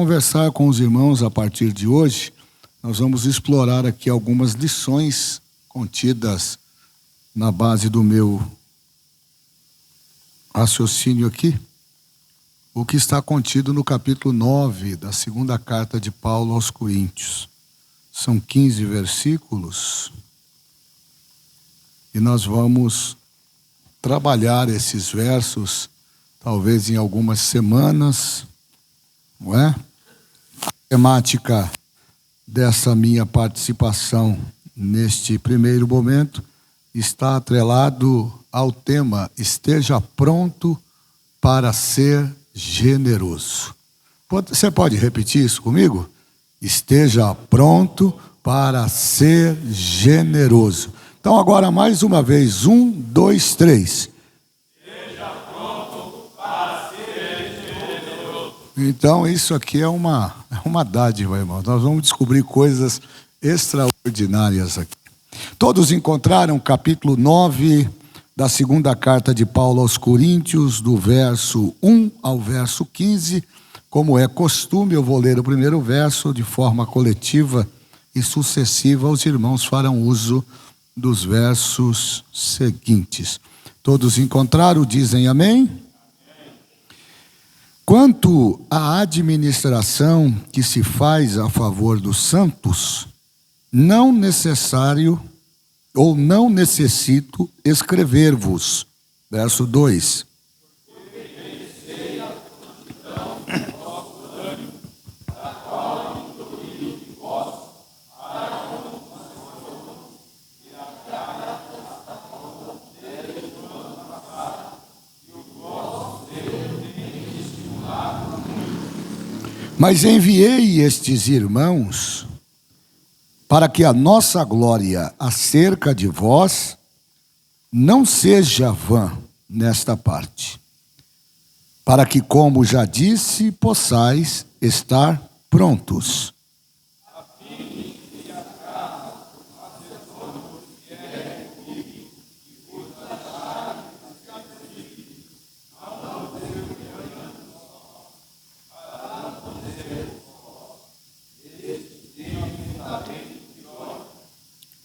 Conversar com os irmãos a partir de hoje, nós vamos explorar aqui algumas lições contidas na base do meu raciocínio aqui, o que está contido no capítulo 9 da segunda carta de Paulo aos Coríntios. São 15 versículos e nós vamos trabalhar esses versos, talvez em algumas semanas, não é? A temática dessa minha participação neste primeiro momento está atrelado ao tema esteja pronto para ser generoso. Você pode repetir isso comigo? Esteja pronto para ser generoso. Então agora mais uma vez, 1, 2, 3. Esteja pronto para ser generoso. Então isso aqui é uma dádiva, irmão. Nós vamos descobrir coisas extraordinárias aqui. Todos encontraram o capítulo 9 da segunda carta de Paulo aos Coríntios, do verso 1 ao verso 15. Como é costume, eu vou ler o primeiro verso de forma coletiva e sucessiva. Os irmãos farão uso dos versos seguintes. Todos encontraram, dizem amém? Quanto à administração que se faz a favor dos santos, não necessito escrever-vos. Verso 2. Mas enviei estes irmãos para que a nossa glória acerca de vós não seja vã nesta parte, para que, como já disse, possais estar prontos.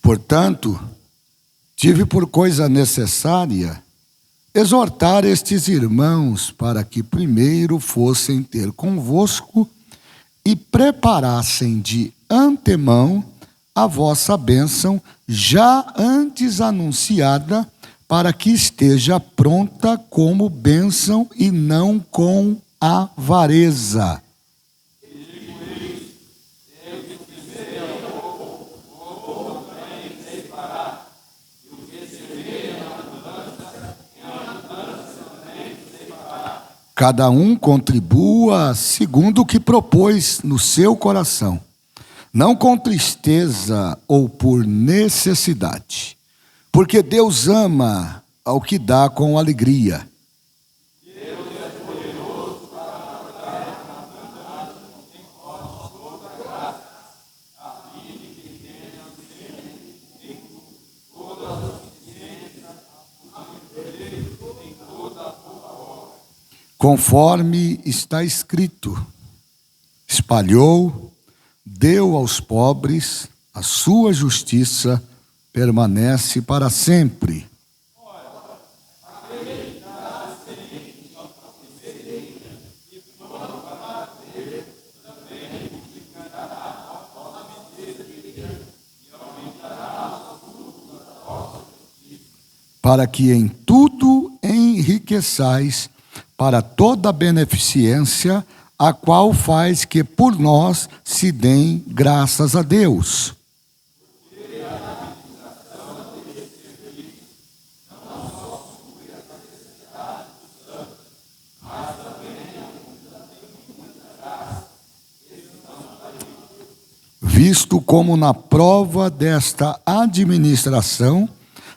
Portanto, tive por coisa necessária exortar estes irmãos para que primeiro fossem ter convosco e preparassem de antemão a vossa bênção, já antes anunciada, para que esteja pronta como bênção e não com avareza. Cada um contribua segundo o que propôs no seu coração, não com tristeza ou por necessidade, porque Deus ama ao que dá com alegria. Deus é poderoso para dar toda graça, a fim de que tenham sempre todas as suficiências, a poder em toda a boa obra. Conforme está escrito, espalhou, deu aos pobres, a sua justiça permanece para sempre. Para que em tudo enriqueçais para toda a beneficência, a qual faz que por nós se deem graças a Deus. Visto como na prova desta administração,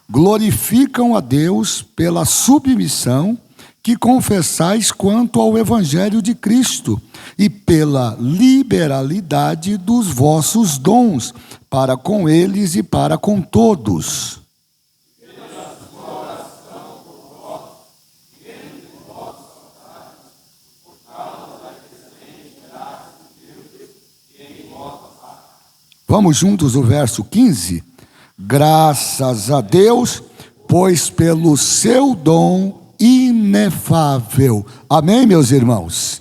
glorificam a Deus pela submissão que confessais quanto ao Evangelho de Cristo e pela liberalidade dos vossos dons, para com eles e para com todos. Vamos juntos o verso 15? Graças a Deus, pois pelo seu dom inefável. Amém, meus irmãos?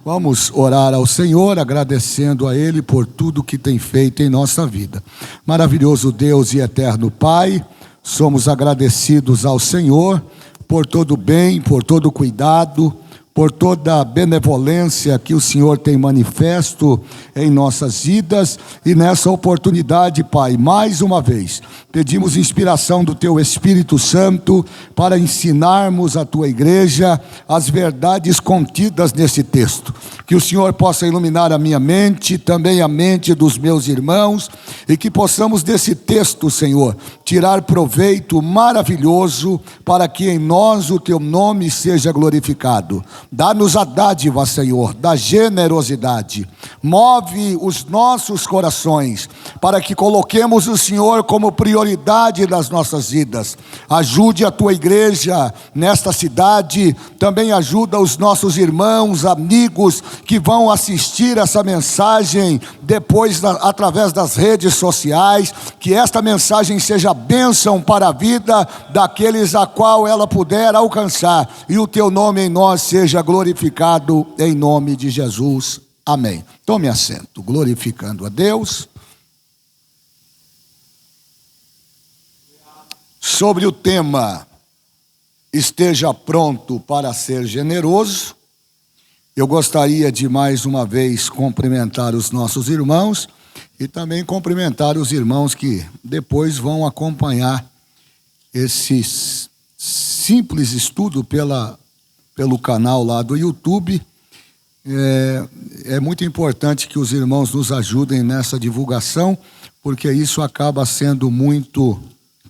Vamos orar ao Senhor, agradecendo a Ele por tudo que tem feito em nossa vida. Maravilhoso Deus e eterno Pai, somos agradecidos ao Senhor por todo o bem, por todo o cuidado, por toda a benevolência que o Senhor tem manifesto em nossas vidas. E nessa oportunidade, Pai, mais uma vez, pedimos inspiração do Teu Espírito Santo para ensinarmos a Tua igreja as verdades contidas nesse texto. Que o Senhor possa iluminar a minha mente, também a mente dos meus irmãos, e que possamos desse texto, Senhor, tirar proveito maravilhoso para que em nós o Teu nome seja glorificado. Dá-nos a dádiva, Senhor, da generosidade. Move os nossos corações para que coloquemos o Senhor como prioridade das nossas vidas. Ajude a Tua igreja nesta cidade. Também ajuda os nossos irmãos, amigos que vão assistir essa mensagem depois através das redes sociais. Que esta mensagem seja bênção para a vida daqueles a qual ela puder alcançar. E o Teu nome em nós seja glorificado em nome de Jesus. Amém. Tome assento, glorificando a Deus. Sobre o tema, esteja pronto para ser generoso, eu gostaria de mais uma vez cumprimentar os nossos irmãos e também cumprimentar os irmãos que depois vão acompanhar esse simples estudo pelo canal lá do YouTube. É muito importante que os irmãos nos ajudem nessa divulgação, porque isso acaba sendo muito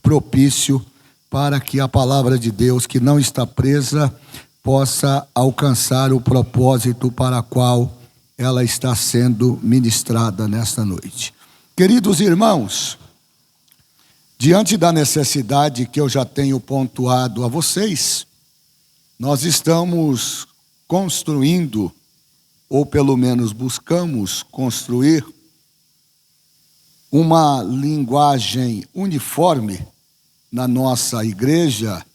propício para que a palavra de Deus, que não está presa, possa alcançar o propósito para o qual ela está sendo ministrada nesta noite. Queridos irmãos, diante da necessidade que eu já tenho pontuado a vocês, nós estamos construindo, ou pelo menos buscamos construir, uma linguagem uniforme na nossa igreja,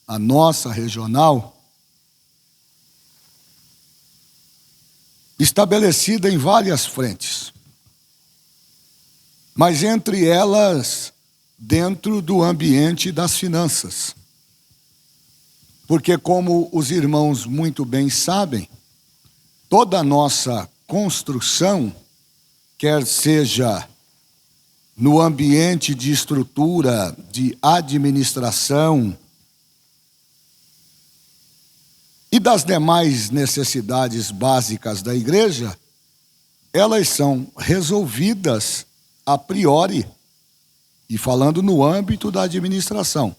a nossa regional, estabelecida em várias frentes, mas entre elas, dentro do ambiente das finanças. Porque, como os irmãos muito bem sabem, toda a nossa construção, quer seja no ambiente de estrutura, de administração e das demais necessidades básicas da igreja, elas são resolvidas a priori, e falando no âmbito da administração,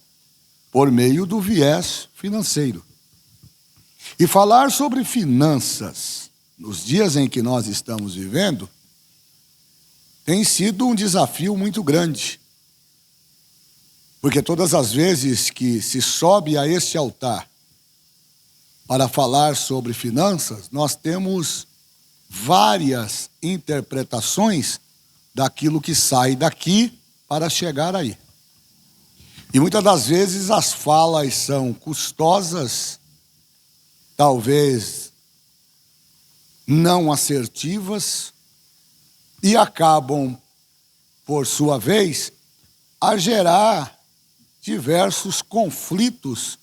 por meio do viés financeiro. E falar sobre finanças nos dias em que nós estamos vivendo tem sido um desafio muito grande. Porque todas as vezes que se sobe a este altar para falar sobre finanças, nós temos várias interpretações daquilo que sai daqui para chegar aí. E muitas das vezes as falas são custosas, talvez não assertivas, e acabam, por sua vez, a gerar diversos conflitos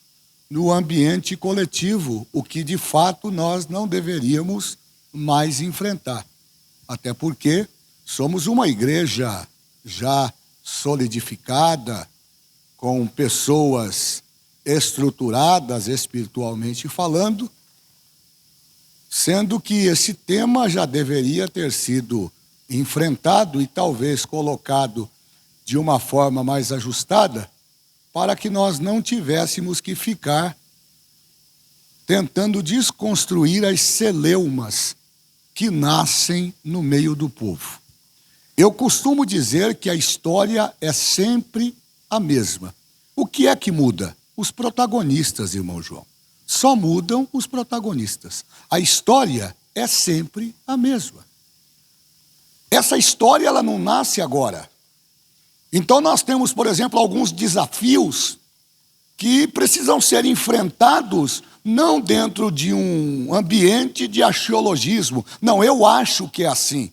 no ambiente coletivo, o que de fato nós não deveríamos mais enfrentar. Até porque somos uma igreja já solidificada, com pessoas estruturadas espiritualmente falando, sendo que esse tema já deveria ter sido enfrentado e talvez colocado de uma forma mais ajustada, para que nós não tivéssemos que ficar tentando desconstruir as celeumas que nascem no meio do povo. Eu costumo dizer que a história é sempre a mesma. O que é que muda? Os protagonistas, irmão João. Só mudam os protagonistas. A história é sempre a mesma. Essa história ela não nasce agora. Então nós temos, por exemplo, alguns desafios que precisam ser enfrentados não dentro de um ambiente de axiologismo. Não, eu acho que é assim,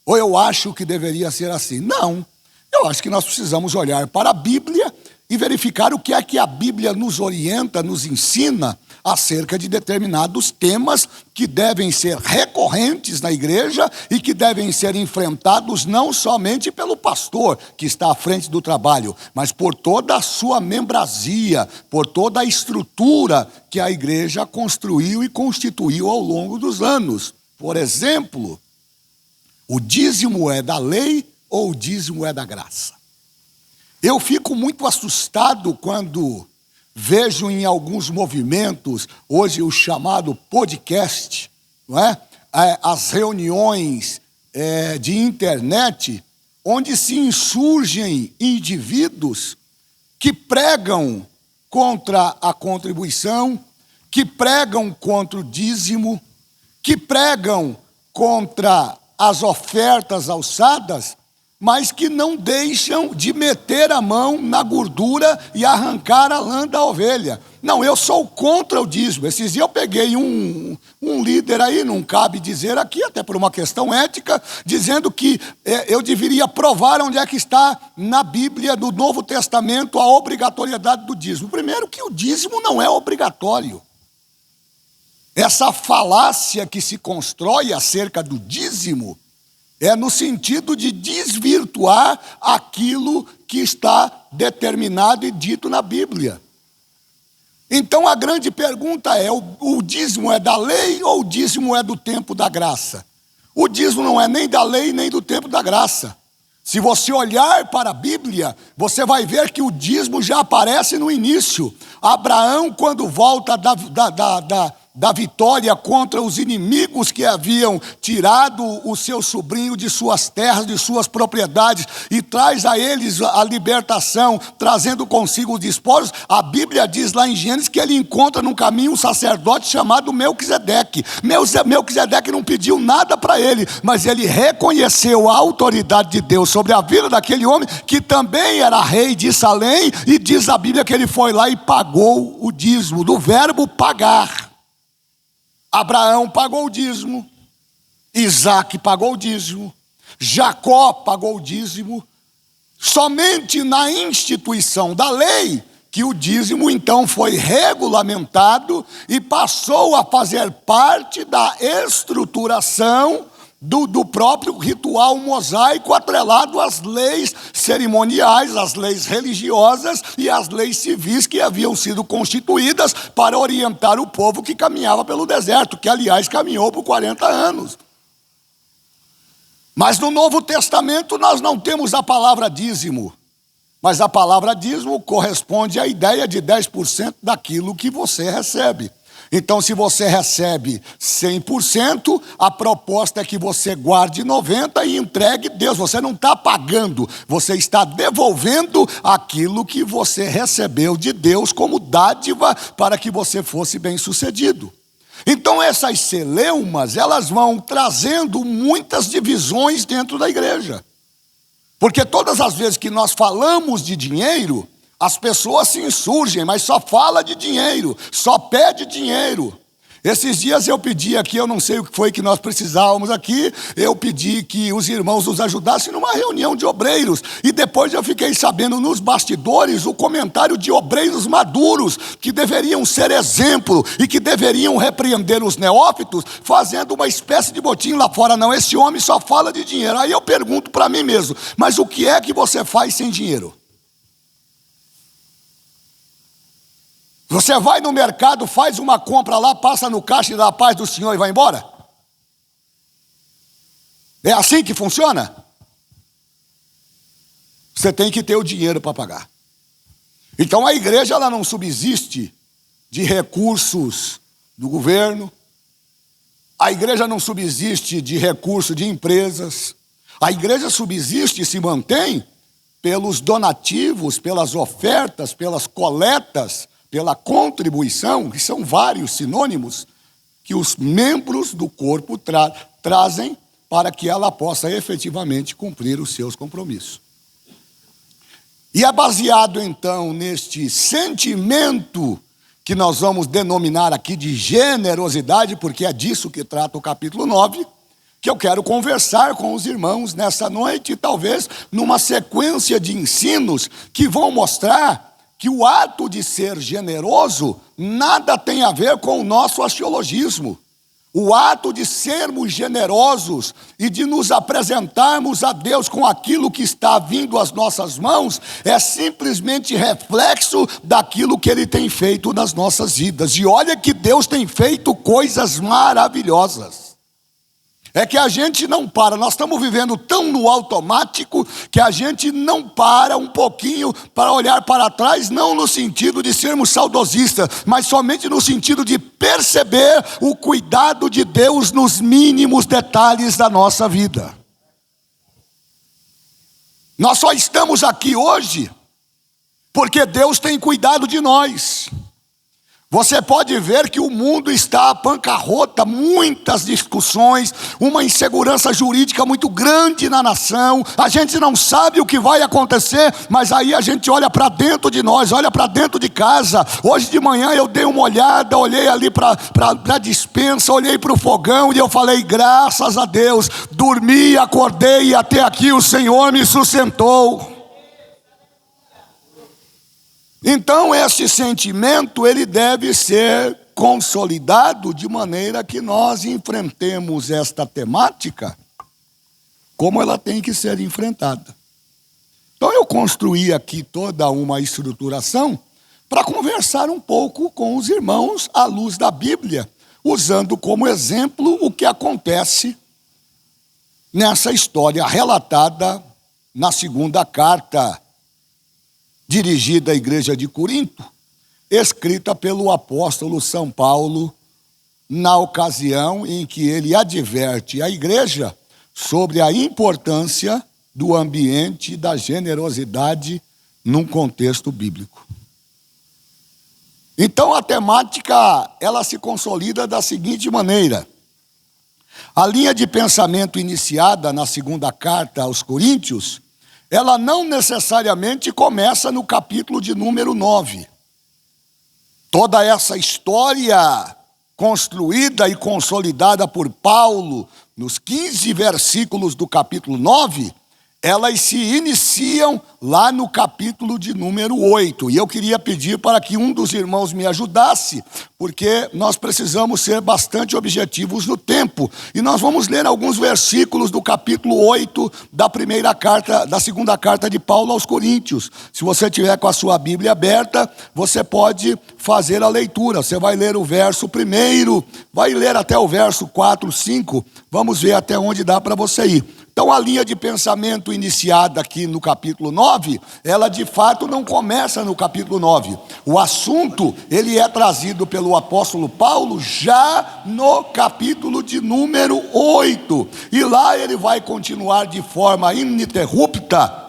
ou eu acho que deveria ser assim. Não, eu acho que nós precisamos olhar para a Bíblia e verificar o que é que a Bíblia nos orienta, nos ensina acerca de determinados temas que devem ser recorrentes na igreja e que devem ser enfrentados não somente pelo pastor que está à frente do trabalho, mas por toda a sua membrazia, por toda a estrutura que a igreja construiu e constituiu ao longo dos anos. Por exemplo, o dízimo é da lei ou o dízimo é da graça? Eu fico muito assustado quando vejo em alguns movimentos, hoje o chamado podcast, não é? As reuniões de internet, onde se insurgem indivíduos que pregam contra a contribuição, que pregam contra o dízimo, que pregam contra as ofertas alçadas, mas que não deixam de meter a mão na gordura e arrancar a lã da ovelha. Não, eu sou contra o dízimo. Esses dias eu peguei um líder aí, não cabe dizer aqui, até por uma questão ética, dizendo que eu deveria provar onde é que está na Bíblia do Novo Testamento a obrigatoriedade do dízimo. Primeiro que o dízimo não é obrigatório. Essa falácia que se constrói acerca do dízimo é no sentido de desvirtuar aquilo que está determinado e dito na Bíblia. Então a grande pergunta é, o dízimo é da lei ou o dízimo é do tempo da graça? O dízimo não é nem da lei nem do tempo da graça. Se você olhar para a Bíblia, você vai ver que o dízimo já aparece no início. Abraão, quando volta da vitória contra os inimigos que haviam tirado o seu sobrinho de suas terras, de suas propriedades, e traz a eles a libertação, trazendo consigo os despojos, a Bíblia diz lá em Gênesis que ele encontra no caminho um sacerdote chamado Melquisedeque. Melquisedeque não pediu nada para ele, mas ele reconheceu a autoridade de Deus sobre a vida daquele homem, que também era rei de Salém, e diz a Bíblia que ele foi lá e pagou o dízimo, do verbo pagar. Abraão pagou o dízimo, Isaac pagou o dízimo, Jacó pagou o dízimo. Somente na instituição da lei que o dízimo então foi regulamentado e passou a fazer parte da estruturação do próprio ritual mosaico, atrelado às leis cerimoniais, às leis religiosas e às leis civis que haviam sido constituídas para orientar o povo que caminhava pelo deserto, que aliás caminhou por 40 anos. Mas no Novo Testamento nós não temos a palavra dízimo, mas a palavra dízimo corresponde à ideia de 10% daquilo que você recebe. Então, se você recebe 100%, a proposta é que você guarde 90% e entregue Deus. Você não está pagando, você está devolvendo aquilo que você recebeu de Deus como dádiva para que você fosse bem-sucedido. Então, essas celeumas, elas vão trazendo muitas divisões dentro da igreja. Porque todas as vezes que nós falamos de dinheiro, as pessoas se insurgem, mas só fala de dinheiro, só pede dinheiro. Esses dias eu pedi aqui, eu não sei o que foi que nós precisávamos aqui, eu pedi que os irmãos nos ajudassem numa reunião de obreiros. E depois eu fiquei sabendo nos bastidores o comentário de obreiros maduros, que deveriam ser exemplo e que deveriam repreender os neófitos, fazendo uma espécie de botim lá fora. Não, esse homem só fala de dinheiro. Aí eu pergunto para mim mesmo, mas o que é que você faz sem dinheiro? Você vai no mercado, faz uma compra lá, passa no caixa e dá a paz do Senhor e vai embora? É assim que funciona? Você tem que ter o dinheiro para pagar. Então a igreja ela não subsiste de recursos do governo, a igreja não subsiste de recursos de empresas, a igreja subsiste e se mantém pelos donativos, pelas ofertas, pelas coletas, pela contribuição, que são vários sinônimos, que os membros do corpo trazem para que ela possa efetivamente cumprir os seus compromissos. E é baseado então neste sentimento que nós vamos denominar aqui de generosidade, porque é disso que trata o capítulo 9, que eu quero conversar com os irmãos nessa noite, talvez numa sequência de ensinos que vão mostrar que o ato de ser generoso nada tem a ver com o nosso axiologismo. O ato de sermos generosos e de nos apresentarmos a Deus com aquilo que está vindo às nossas mãos é simplesmente reflexo daquilo que Ele tem feito nas nossas vidas. E olha que Deus tem feito coisas maravilhosas. É que a gente não para, nós estamos vivendo tão no automático que a gente não para um pouquinho para olhar para trás, não no sentido de sermos saudosistas, mas somente no sentido de perceber o cuidado de Deus nos mínimos detalhes da nossa vida. Nós só estamos aqui hoje porque Deus tem cuidado de nós. Você pode ver que o mundo está à bancarrota, muitas discussões, uma insegurança jurídica muito grande na nação. A gente não sabe o que vai acontecer, mas aí a gente olha para dentro de nós, olha para dentro de casa. Hoje de manhã eu dei uma olhada, olhei ali para a despensa, olhei para o fogão e eu falei, graças a Deus, dormi, acordei e até aqui o Senhor me sustentou. Então esse sentimento ele deve ser consolidado de maneira que nós enfrentemos esta temática como ela tem que ser enfrentada. Então eu construí aqui toda uma estruturação para conversar um pouco com os irmãos à luz da Bíblia, usando como exemplo o que acontece nessa história relatada na segunda carta dirigida à igreja de Corinto, escrita pelo apóstolo São Paulo, na ocasião em que ele adverte a igreja sobre a importância do ambiente da generosidade num contexto bíblico. Então a temática, ela se consolida da seguinte maneira: a linha de pensamento iniciada na segunda carta aos Coríntios, ela não necessariamente começa no capítulo de número 9. Toda essa história construída e consolidada por Paulo nos 15 versículos do capítulo 9, elas se iniciam lá no capítulo de número 8. E eu queria pedir para que um dos irmãos me ajudasse, porque nós precisamos ser bastante objetivos no tempo. E nós vamos ler alguns versículos do capítulo 8 da segunda carta de Paulo aos Coríntios. Se você tiver com a sua Bíblia aberta, você pode fazer a leitura. Você vai ler o verso primeiro, vai ler até o verso 4, 5. Vamos ver até onde dá para você ir. Então a linha de pensamento iniciada aqui no capítulo 9, ela de fato não começa no capítulo 9. O assunto, ele é trazido pelo apóstolo Paulo já no capítulo de número 8. E lá ele vai continuar de forma ininterrupta,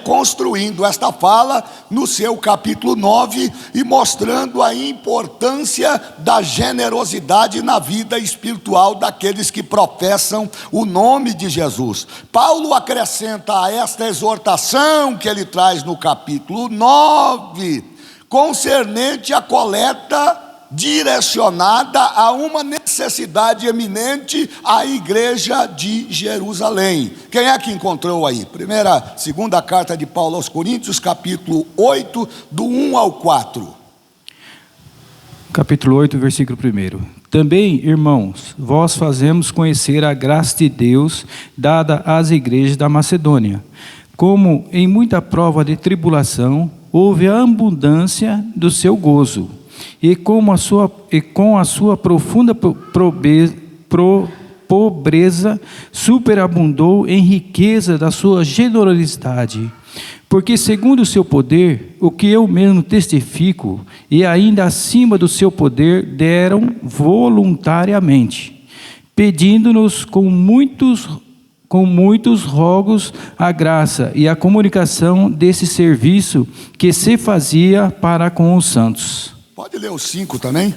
construindo esta fala no seu capítulo 9 e mostrando a importância da generosidade na vida espiritual daqueles que professam o nome de Jesus. Paulo acrescenta a esta exortação que ele traz no capítulo 9, concernente à coleta direcionada a uma necessidade eminente à igreja de Jerusalém. Quem é que encontrou aí? Segunda carta de Paulo aos Coríntios, capítulo 8, do 1 ao 4. Capítulo 8, versículo 1. Também, irmãos, vós fazemos conhecer a graça de Deus dada às igrejas da Macedônia. Como em muita prova de tribulação, houve a abundância do seu gozo. E com a sua profunda pobreza, superabundou em riqueza da sua generosidade. Porque segundo o seu poder, o que eu mesmo testifico, e ainda acima do seu poder, deram voluntariamente, pedindo-nos com muitos rogos a graça e a comunicação desse serviço que se fazia para com os santos. Pode ler o 5 também?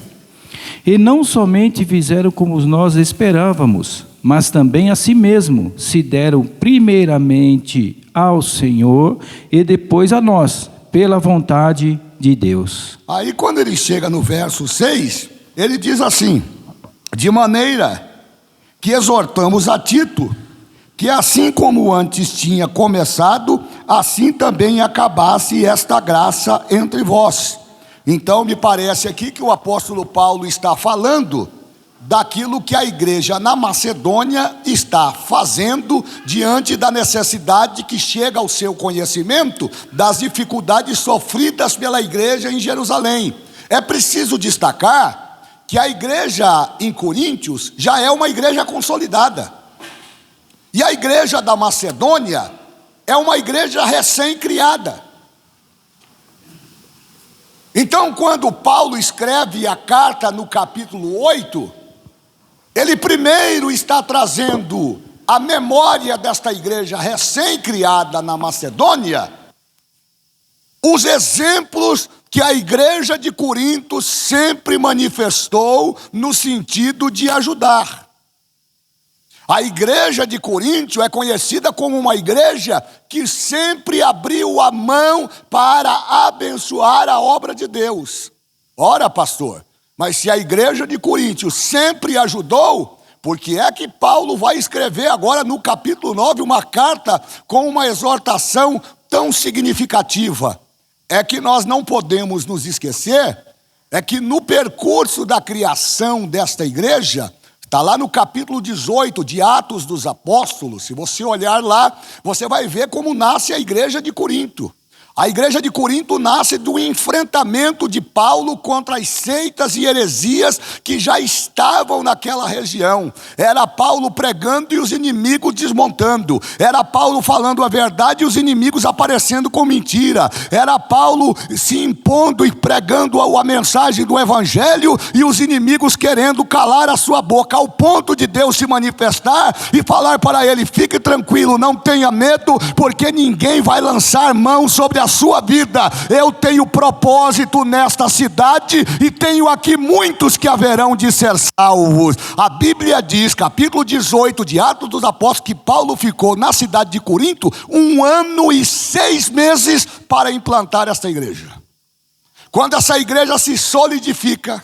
E não somente fizeram como nós esperávamos, mas também a si mesmo se deram primeiramente ao Senhor e depois a nós, pela vontade de Deus. Aí quando ele chega no verso 6, ele diz assim: de maneira que exortamos a Tito, que assim como antes tinha começado, assim também acabasse esta graça entre vós. Então me parece aqui que o apóstolo Paulo está falando daquilo que a igreja na Macedônia está fazendo diante da necessidade que chega ao seu conhecimento das dificuldades sofridas pela igreja em Jerusalém. É preciso destacar que a igreja em Coríntios já é uma igreja consolidada, e a igreja da Macedônia é uma igreja recém-criada. Então, quando Paulo escreve a carta no capítulo 8, ele primeiro está trazendo a memória desta igreja recém-criada na Macedônia, os exemplos que a igreja de Corinto sempre manifestou no sentido de ajudar. A igreja de Corinto é conhecida como uma igreja que sempre abriu a mão para abençoar a obra de Deus. Ora, pastor, mas se a igreja de Corinto sempre ajudou, por que é que Paulo vai escrever agora no capítulo 9 uma carta com uma exortação tão significativa? É que nós não podemos nos esquecer, é que no percurso da criação desta igreja, está lá no capítulo 18 de Atos dos Apóstolos, se você olhar lá, você vai ver como nasce a igreja de Corinto. A igreja de Corinto nasce do enfrentamento de Paulo contra as seitas e heresias que já estavam naquela região. Era Paulo pregando e os inimigos desmontando. Era Paulo falando a verdade e os inimigos aparecendo com mentira. Era Paulo se impondo e pregando a mensagem do evangelho e os inimigos querendo calar a sua boca, ao ponto de Deus se manifestar e falar para ele: fique tranquilo, não tenha medo, porque ninguém vai lançar mão sobre a sua vida. Eu tenho propósito nesta cidade e tenho aqui muitos que haverão de ser salvos. A Bíblia diz, capítulo 18 de Atos dos Apóstolos, que Paulo ficou na cidade de Corinto 1 ano e 6 meses para implantar esta igreja. Quando essa igreja se solidifica,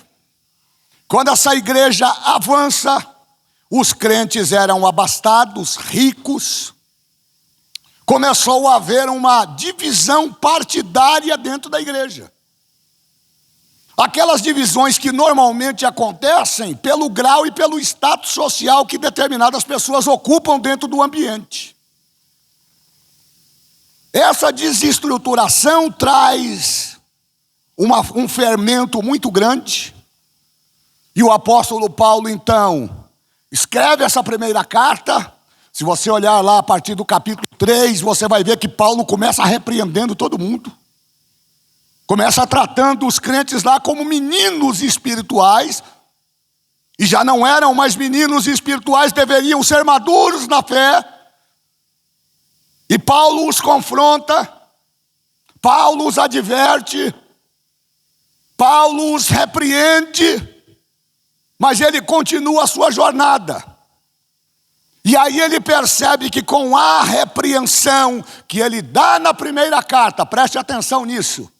quando essa igreja avança, os crentes eram abastados, ricos. Começou a haver uma divisão partidária dentro da igreja. Aquelas divisões que normalmente acontecem pelo grau e pelo status social que determinadas pessoas ocupam dentro do ambiente. Essa desestruturação traz um fermento muito grande. E o apóstolo Paulo, então, escreve essa primeira carta. Se você olhar lá a partir do capítulo 3, você vai ver que Paulo começa repreendendo todo mundo. Começa tratando os crentes lá como meninos espirituais. E já não eram mais meninos espirituais, deveriam ser maduros na fé. E Paulo os confronta, Paulo os adverte, Paulo os repreende, mas ele continua a sua jornada. E aí ele percebe que com a repreensão que ele dá na primeira carta, preste atenção nisso,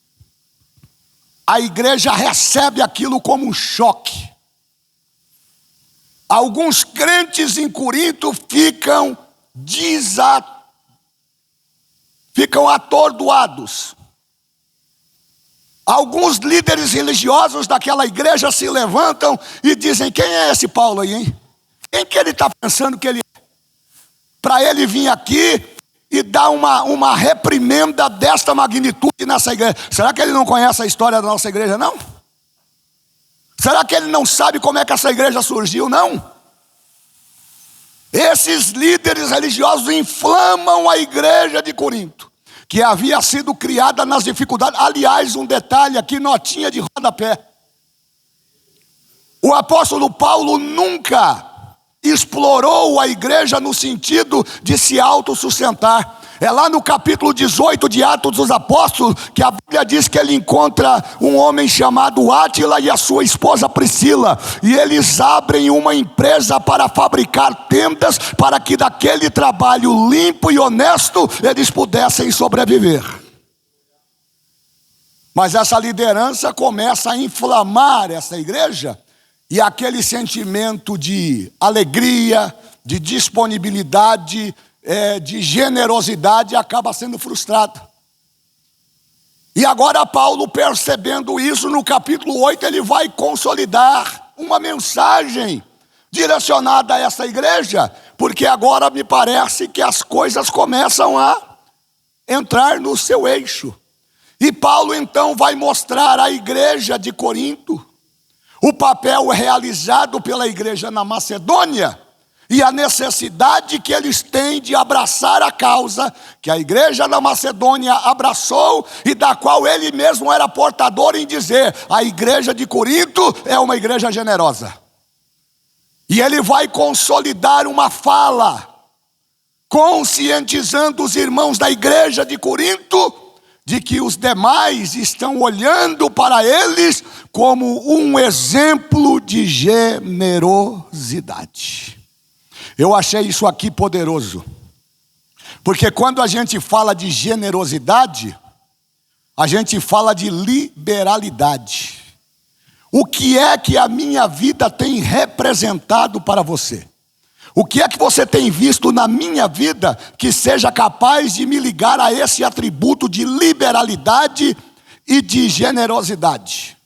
a igreja recebe aquilo como um choque. Alguns crentes em Corinto ficam atordoados. Alguns líderes religiosos daquela igreja se levantam e dizem: quem é esse Paulo aí, hein? Quem que ele está pensando que ele é? Para ele vir aqui e dar uma reprimenda desta magnitude nessa igreja. Será que ele não conhece a história da nossa igreja, não? Será que ele não sabe como é que essa igreja surgiu, não? Esses líderes religiosos inflamam a igreja de Corinto, que havia sido criada nas dificuldades. Aliás, um detalhe aqui, notinha de rodapé. O apóstolo Paulo nunca explorou a igreja no sentido de se autossustentar. É lá no capítulo 18 de Atos dos Apóstolos que a Bíblia diz que ele encontra um homem chamado Átila e a sua esposa Priscila, e eles abrem uma empresa para fabricar tendas, para que daquele trabalho limpo e honesto eles pudessem sobreviver. Mas essa liderança começa a inflamar essa igreja, e aquele sentimento de alegria, de disponibilidade, de generosidade acaba sendo frustrado. E agora Paulo, percebendo isso, no capítulo 8 ele vai consolidar uma mensagem direcionada a essa igreja, porque agora me parece que as coisas começam a entrar no seu eixo. E Paulo então vai mostrar à igreja de Corinto o papel realizado pela igreja na Macedônia e a necessidade que eles têm de abraçar a causa que a igreja na Macedônia abraçou e da qual ele mesmo era portador em dizer: a igreja de Corinto é uma igreja generosa. E ele vai consolidar uma fala, conscientizando os irmãos da igreja de Corinto de que os demais estão olhando para eles como um exemplo de generosidade. Eu achei isso aqui poderoso, porque quando a gente fala de generosidade, a gente fala de liberalidade. O que é que a minha vida tem representado para você? O que é que você tem visto na minha vida que seja capaz de me ligar a esse atributo de liberalidade e de generosidade?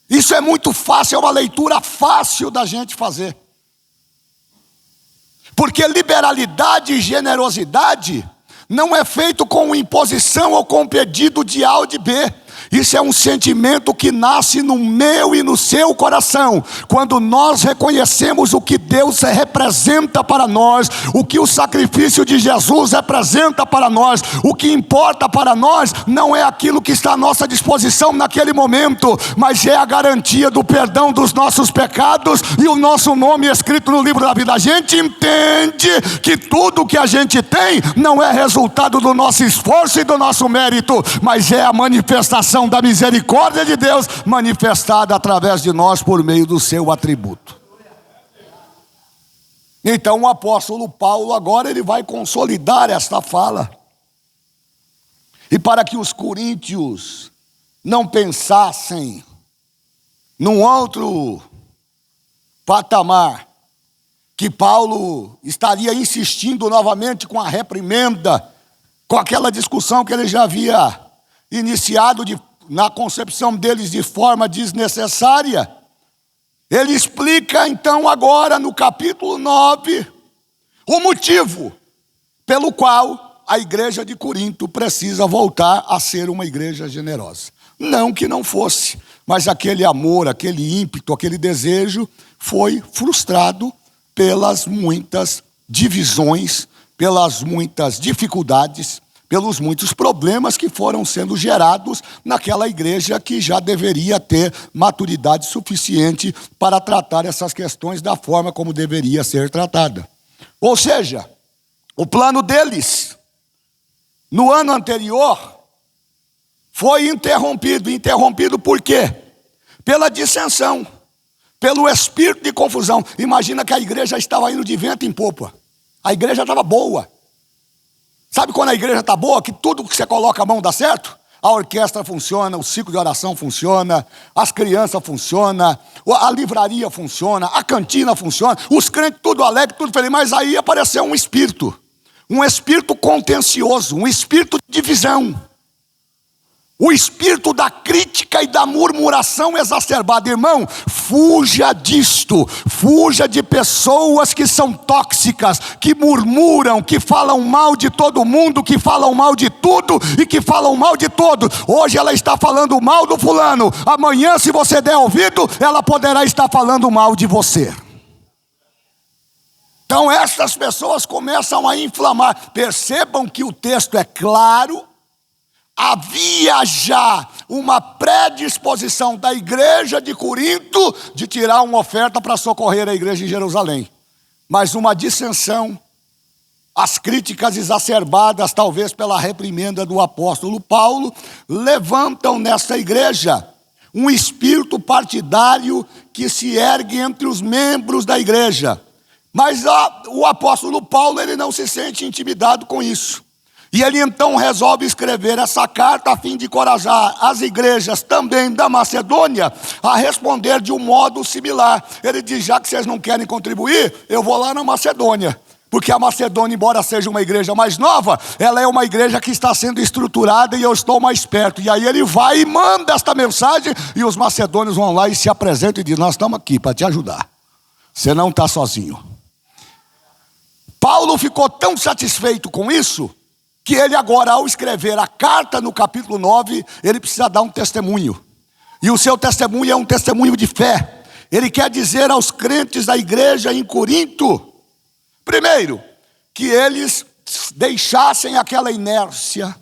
Isso é muito fácil, é uma leitura fácil da gente fazer. Porque liberalidade e generosidade não é feito com imposição ou com pedido de A ou de B. Isso é um sentimento que nasce no meu e no seu coração, quando nós reconhecemos o que Deus representa para nós, o que o sacrifício de Jesus representa para nós. O que importa para nós não é aquilo que está à nossa disposição naquele momento, mas é a garantia do perdão dos nossos pecados e o nosso nome escrito no livro da vida. A gente entende que tudo que a gente tem não é resultado do nosso esforço e do nosso mérito, mas é a manifestação da misericórdia de Deus manifestada através de nós por meio do seu atributo. Então o apóstolo Paulo agora ele vai consolidar esta fala. E para que os coríntios não pensassem num outro patamar, que Paulo estaria insistindo novamente com a reprimenda, com aquela discussão que ele já havia iniciado na concepção deles de forma desnecessária, ele explica então agora no capítulo 9 o motivo pelo qual a igreja de Corinto precisa voltar a ser uma igreja generosa. Não que não fosse, mas aquele amor, aquele ímpeto, aquele desejo foi frustrado pelas muitas divisões, pelas muitas dificuldades, pelos muitos problemas que foram sendo gerados naquela igreja que já deveria ter maturidade suficiente para tratar essas questões da forma como deveria ser tratada. Ou seja, o plano deles no ano anterior foi interrompido. Interrompido por quê? Pela dissensão, pelo espírito de confusão. Imagina que a igreja estava indo de vento em popa. A igreja estava boa. Sabe quando a igreja está boa, que tudo que você coloca a mão dá certo? A orquestra funciona, o ciclo de oração funciona, as crianças funcionam, a livraria funciona, a cantina funciona, os crentes tudo alegre, tudo feliz. Mas aí apareceu um espírito contencioso, um espírito de divisão. O espírito da crítica e da murmuração exacerbada. Irmão, fuja disto. Fuja de pessoas que são tóxicas, que murmuram, que falam mal de todo mundo, que falam mal de tudo e que falam mal de todos. Hoje ela está falando mal do fulano. Amanhã, se você der ouvido, ela poderá estar falando mal de você. Então essas pessoas começam a inflamar. Percebam que o texto é claro. Havia já uma predisposição da igreja de Corinto de tirar uma oferta para socorrer a igreja em Jerusalém. Mas uma dissensão as críticas exacerbadas, talvez pela reprimenda do apóstolo Paulo, levantam nessa igreja um espírito partidário que se ergue entre os membros da igreja. Mas o apóstolo Paulo, ele não se sente intimidado com isso. E ele então resolve escrever essa carta a fim de encorajar as igrejas também da Macedônia a responder de um modo similar. Ele diz: já que vocês não querem contribuir, eu vou lá na Macedônia. Porque a Macedônia, embora seja uma igreja mais nova, ela é uma igreja que está sendo estruturada e eu estou mais perto. E aí ele vai e manda esta mensagem e os macedônios vão lá e se apresentam e dizem: nós estamos aqui para te ajudar. Você não está sozinho. Paulo ficou tão satisfeito com isso que ele agora, ao escrever a carta no capítulo 9, ele precisa dar um testemunho. E o seu testemunho é um testemunho de fé. Ele quer dizer aos crentes da igreja em Corinto, primeiro, que eles deixassem aquela inércia,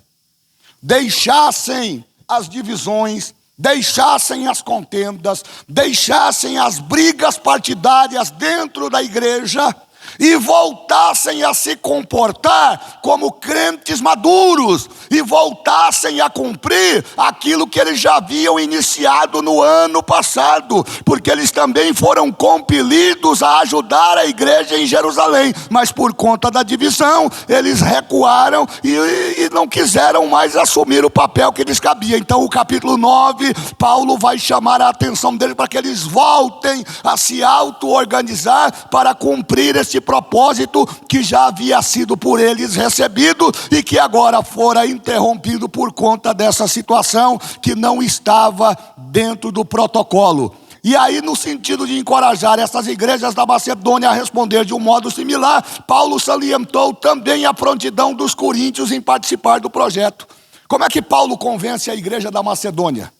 deixassem as divisões, deixassem as contendas, deixassem as brigas partidárias dentro da igreja e voltassem a se comportar como crentes maduros e voltassem a cumprir aquilo que eles já haviam iniciado no ano passado, porque eles também foram compelidos a ajudar a igreja em Jerusalém, mas por conta da divisão eles recuaram e não quiseram mais assumir o papel que lhes cabia. Então o capítulo 9, Paulo vai chamar a atenção deles para que eles voltem a se auto-organizar para cumprir esse propósito que já havia sido por eles recebido e que agora fora interrompido por conta dessa situação que não estava dentro do protocolo. E aí, no sentido de encorajar essas igrejas da Macedônia a responder de um modo similar, Paulo salientou também a prontidão dos coríntios em participar do projeto. Como é que Paulo convence a igreja da Macedônia?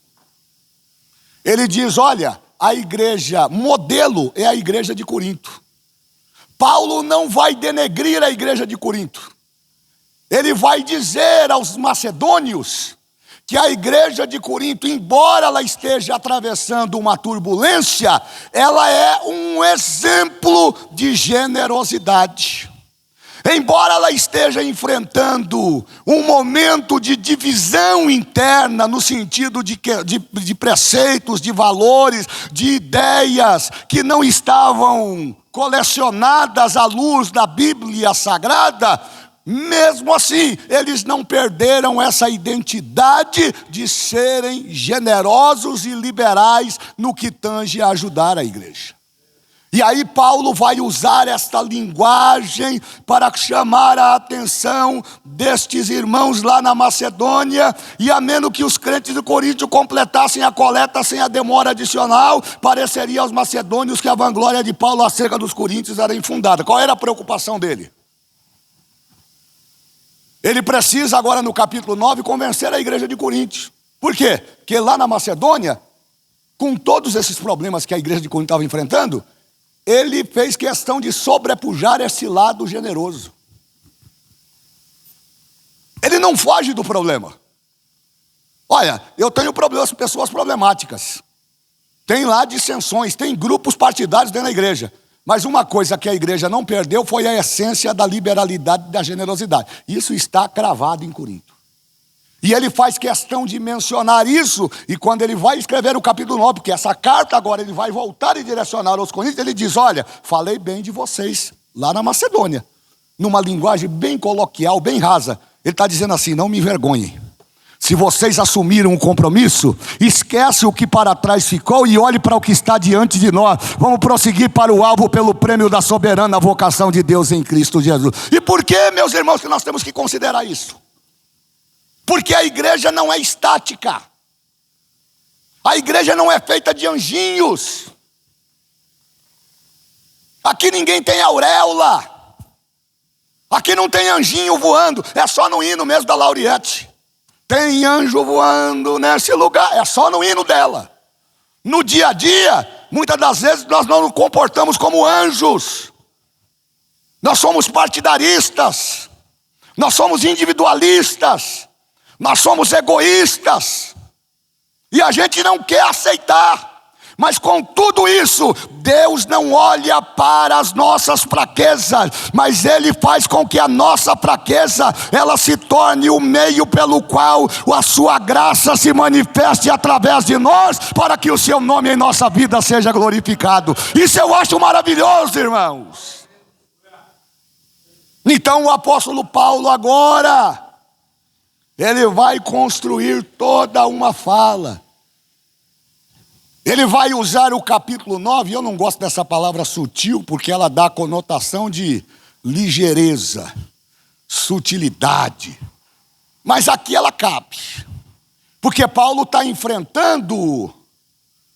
Ele diz: olha, a igreja modelo é a igreja de Corinto. Paulo não vai denegrir a igreja de Corinto. Ele vai dizer aos macedônios que a igreja de Corinto, embora ela esteja atravessando uma turbulência, ela é um exemplo de generosidade. Embora ela esteja enfrentando um momento de divisão interna, no sentido de preceitos, de valores, de ideias que não estavam colecionadas à luz da Bíblia Sagrada, mesmo assim, eles não perderam essa identidade de serem generosos e liberais no que tange a ajudar a igreja. E aí Paulo vai usar esta linguagem para chamar a atenção destes irmãos lá na Macedônia, e a menos que os crentes de Corinto completassem a coleta sem a demora adicional, pareceria aos macedônios que a vanglória de Paulo acerca dos coríntios era infundada. Qual era a preocupação dele? Ele precisa agora no capítulo 9 convencer a igreja de Corinto. Por quê? Porque lá na Macedônia, com todos esses problemas que a igreja de Corinto estava enfrentando, ele fez questão de sobrepujar esse lado generoso. Ele não foge do problema. Olha, eu tenho problemas com pessoas problemáticas. Tem lá dissensões, tem grupos partidários dentro da igreja. Mas uma coisa que a igreja não perdeu foi a essência da liberalidade e da generosidade. Isso está cravado em Corinto. E ele faz questão de mencionar isso, e quando ele vai escrever o capítulo 9, porque essa carta agora ele vai voltar e direcionar aos coríntios, ele diz: olha, falei bem de vocês lá na Macedônia, numa linguagem bem coloquial, bem rasa. Ele está dizendo assim: não me envergonhem. Se vocês assumiram um compromisso, esquece o que para trás ficou e olhe para o que está diante de nós. Vamos prosseguir para o alvo pelo prêmio da soberana vocação de Deus em Cristo Jesus. E por que, meus irmãos, que nós temos que considerar isso? Porque a igreja não é estática. A igreja não é feita de anjinhos. Aqui ninguém tem auréola. Aqui não tem anjinho voando. É só no hino mesmo da Lauriette. Tem anjo voando nesse lugar. É só no hino dela. No dia a dia, muitas das vezes nós não nos comportamos como anjos. Nós somos partidaristas. Nós somos individualistas. Nós somos egoístas. E a gente não quer aceitar Mas com tudo isso, Deus não olha para as nossas fraquezas, mas Ele faz com que a nossa fraqueza, ela se torne o meio pelo qual a sua graça se manifeste através de nós, para que o seu nome em nossa vida seja glorificado. Isso eu acho maravilhoso, irmãos. Então o apóstolo Paulo agora, ele vai construir toda uma fala. Ele vai usar o capítulo 9, eu não gosto dessa palavra sutil, porque ela dá a conotação de ligeireza, sutilidade. Mas aqui ela cabe, porque Paulo está enfrentando,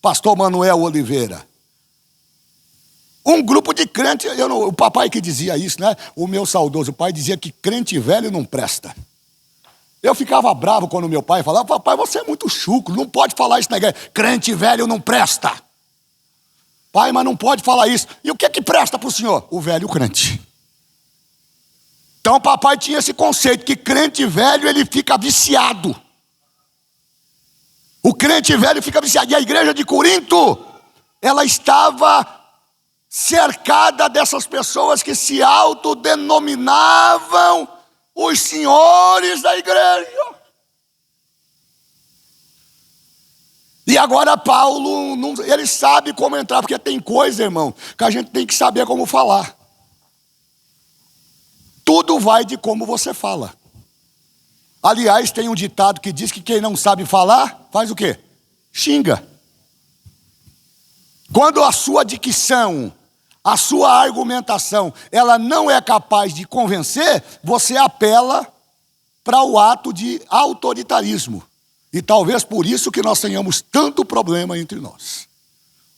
pastor Manuel Oliveira, um grupo de crentes, o papai que dizia isso, né? O meu saudoso pai dizia que crente velho não presta. Eu ficava bravo quando meu pai falava: papai, você é muito chucro, não pode falar isso na igreja. Crente velho não presta. Pai, mas não pode falar isso. E o que é que presta para o senhor? O velho crente. Então o papai tinha esse conceito, que crente velho, ele fica viciado. O crente velho fica viciado. E a igreja de Corinto, ela estava cercada dessas pessoas que se autodenominavam os senhores da igreja. E agora Paulo, ele sabe como entrar, porque tem coisa, irmão, que a gente tem que saber como falar. Tudo vai de como você fala. Aliás, tem um ditado que diz que quem não sabe falar, faz o quê? Xinga. Quando a sua dicção, a sua argumentação, ela não é capaz de convencer, você apela para o ato de autoritarismo. E talvez por isso que nós tenhamos tanto problema entre nós.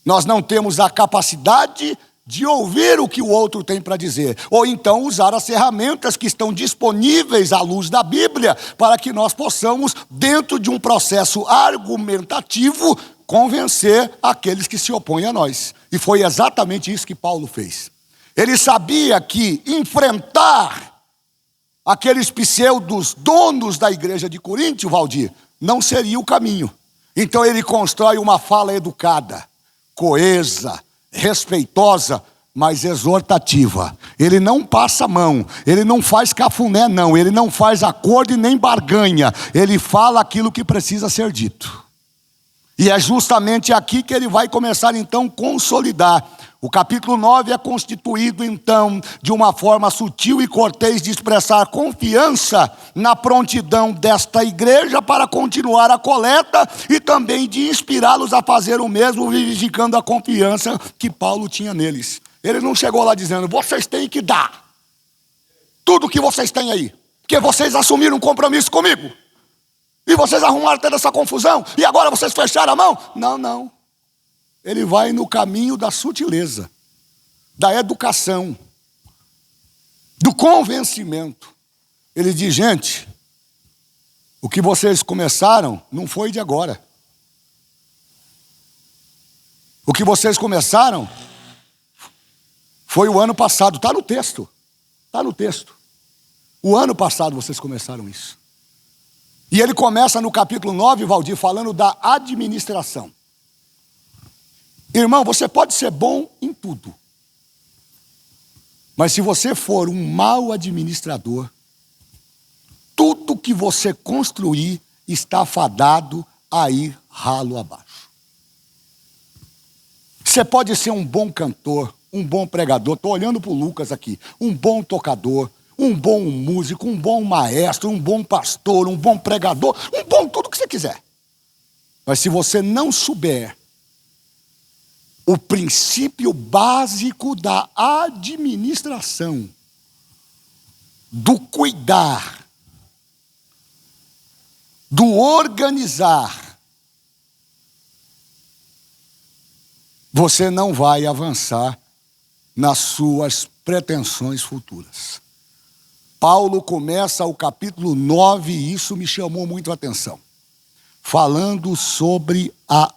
Nós não temos a capacidade de ouvir o que o outro tem para dizer, ou então usar as ferramentas que estão disponíveis à luz da Bíblia, para que nós possamos, dentro de um processo argumentativo, convencer aqueles que se opõem a nós. E foi exatamente isso que Paulo fez. Ele sabia que enfrentar aqueles pseudos donos da igreja de Corinto, Valdir, não seria o caminho. Então ele constrói uma fala educada, coesa, respeitosa, mas exortativa. Ele não passa a mão, ele não faz cafuné não, ele não faz acordo e nem barganha. Ele fala aquilo que precisa ser dito. E é justamente aqui que ele vai começar então a consolidar. O capítulo 9 é constituído então de uma forma sutil e cortês de expressar confiança na prontidão desta igreja para continuar a coleta e também de inspirá-los a fazer o mesmo, vivificando a confiança que Paulo tinha neles. Ele não chegou lá dizendo: vocês têm que dar tudo que vocês têm aí, porque vocês assumiram um compromisso comigo. E vocês arrumaram toda essa confusão, e agora vocês fecharam a mão? Não, não. Ele vai no caminho da sutileza, da educação, do convencimento. Ele diz: gente, o que vocês começaram não foi de agora. O que vocês começaram foi o ano passado. Está no texto. Está no texto. O ano passado vocês começaram isso. E ele começa no capítulo 9, Valdir, falando da administração. Irmão, você pode ser bom em tudo, mas se você for um mau administrador, tudo que você construir está fadado a ir ralo abaixo. Você pode ser um bom cantor, um bom pregador, estou olhando para o Lucas aqui, um bom tocador, um bom músico, um bom maestro, um bom pastor, um bom pregador, um bom tudo que você quiser. Mas se você não souber o princípio básico da administração, do cuidar, do organizar, você não vai avançar nas suas pretensões futuras. Paulo começa o capítulo 9, e isso me chamou muito a atenção, falando sobre a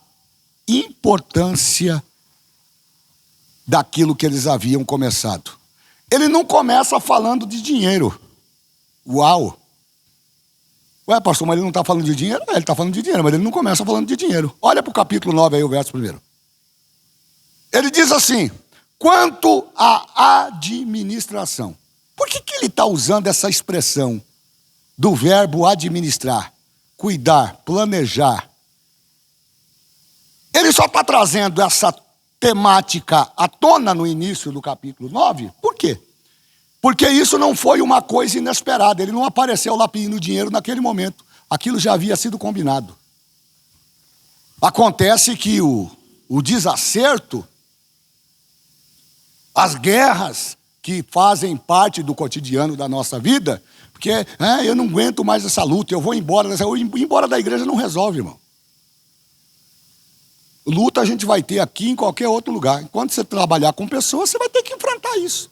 importância daquilo que eles haviam começado. Ele não começa falando de dinheiro. Uau! Ué, pastor, mas ele não está falando de dinheiro? Ele está falando de dinheiro, mas ele não começa falando de dinheiro. Olha para o capítulo 9 aí, o verso 1. Ele diz assim: quanto à administração. Por que ele está usando essa expressão do verbo administrar, cuidar, planejar? Ele só está trazendo essa temática à tona no início do capítulo 9. Por quê? Porque isso não foi uma coisa inesperada. Ele não apareceu lá pedindo dinheiro naquele momento. Aquilo já havia sido combinado. Acontece que o desacerto, as guerras que fazem parte do cotidiano da nossa vida, porque eu não aguento mais essa luta, eu vou embora. Ir embora da igreja não resolve, irmão. Luta a gente vai ter aqui em qualquer outro lugar. Enquanto você trabalhar com pessoas, você vai ter que enfrentar isso.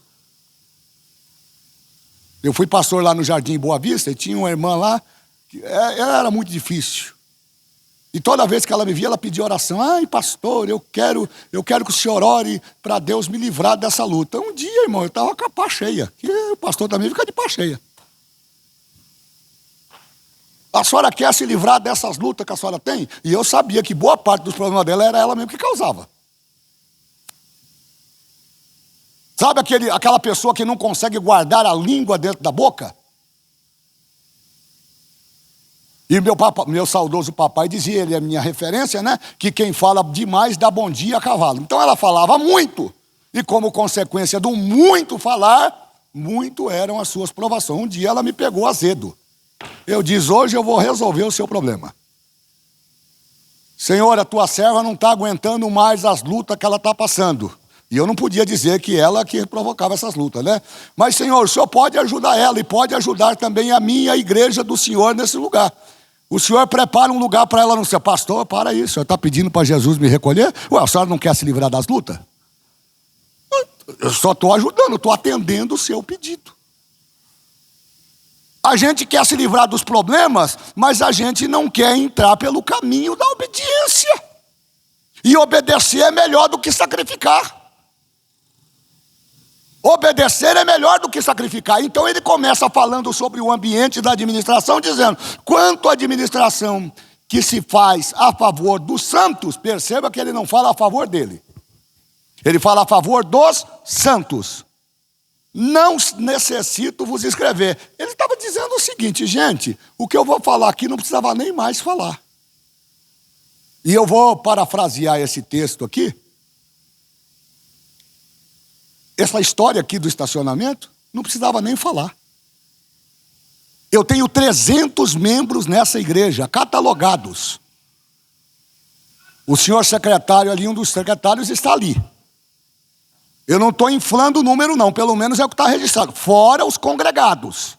Eu fui pastor lá no Jardim Boa Vista e tinha uma irmã lá, que ela era muito difícil. E toda vez que ela me via, ela pedia oração. Ai, pastor, eu quero que o senhor ore para Deus me livrar dessa luta. Um dia, irmão, eu estava com a pá cheia. E o pastor também fica de pá cheia. A senhora quer se livrar dessas lutas que a senhora tem? E eu sabia que boa parte dos problemas dela era ela mesmo que causava. Sabe aquela pessoa que não consegue guardar a língua dentro da boca? E meu saudoso papai dizia, ele é minha referência, né? Que quem fala demais dá bom dia a cavalo. Então ela falava muito. E como consequência do muito falar, muito eram as suas provações. Um dia ela me pegou azedo. Eu disse, hoje eu vou resolver o seu problema. Senhor, a tua serva não está aguentando mais as lutas que ela está passando. E eu não podia dizer que ela que provocava essas lutas, né? Mas, Senhor, o Senhor pode ajudar ela e pode ajudar também a minha igreja do Senhor nesse lugar. O Senhor prepara um lugar para ela no céu. Pastor, para isso. O Senhor está pedindo para Jesus me recolher? Ué, a senhora não quer se livrar das lutas? Eu só estou ajudando, estou atendendo o seu pedido. A gente quer se livrar dos problemas, mas a gente não quer entrar pelo caminho da obediência. E obedecer é melhor do que sacrificar. Obedecer é melhor do que sacrificar. Então ele começa falando sobre o ambiente da administração, dizendo, quanto à administração que se faz a favor dos santos, perceba que ele não fala a favor dele. Ele fala a favor dos santos. Não necessito vos escrever. Ele estava dizendo o seguinte, gente, o que eu vou falar aqui não precisava nem mais falar. E eu vou parafrasear esse texto aqui. Essa história aqui do estacionamento, não precisava nem falar. Eu tenho 300 membros nessa igreja, catalogados. O senhor secretário ali, um dos secretários está ali. Eu não estou inflando o número não, pelo menos é o que está registrado. Fora os congregados.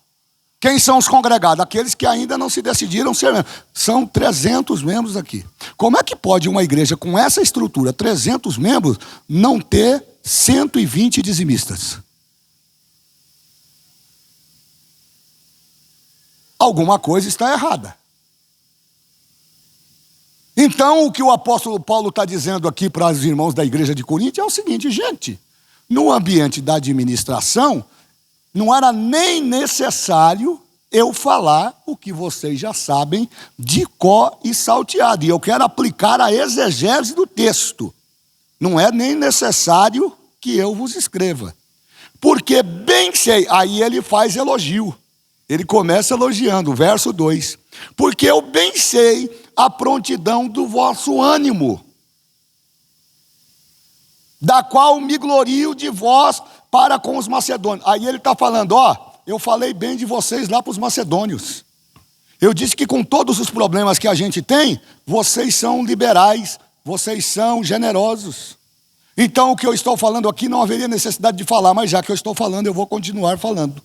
Quem são os congregados? Aqueles que ainda não se decidiram ser membros. São 300 membros aqui. Como é que pode uma igreja com essa estrutura, 300 membros, não ter 120 dizimistas? Alguma coisa está errada. Então, o que o apóstolo Paulo está dizendo aqui para os irmãos da igreja de Corinto é o seguinte, gente, no ambiente da administração, não era nem necessário eu falar o que vocês já sabem de có e salteado. E eu quero aplicar a exegese do texto. Não é nem necessário que eu vos escreva. Porque bem sei, aí ele faz elogio. Ele começa elogiando, verso 2. Porque eu bem sei a prontidão do vosso ânimo, da qual me glorio de vós para com os macedônios. Aí ele está falando, eu falei bem de vocês lá para os macedônios. Eu disse que com todos os problemas que a gente tem, vocês são liberais, vocês são generosos. Então o que eu estou falando aqui não haveria necessidade de falar, mas já que eu estou falando, eu vou continuar falando.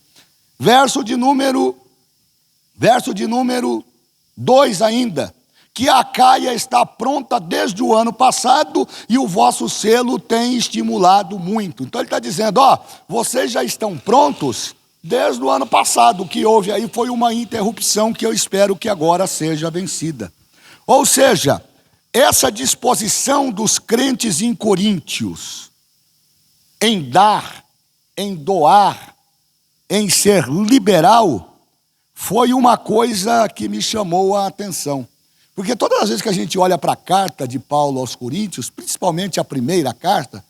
Verso de número 2 ainda. Que a Acaia está pronta desde o ano passado e o vosso selo tem estimulado muito. Então ele está dizendo, vocês já estão prontos desde o ano passado. O que houve aí foi uma interrupção que eu espero que agora seja vencida. Ou seja, essa disposição dos crentes em Coríntios em dar, em doar, em ser liberal, foi uma coisa que me chamou a atenção. Porque todas as vezes que a gente olha para a carta de Paulo aos Coríntios, principalmente a primeira carta,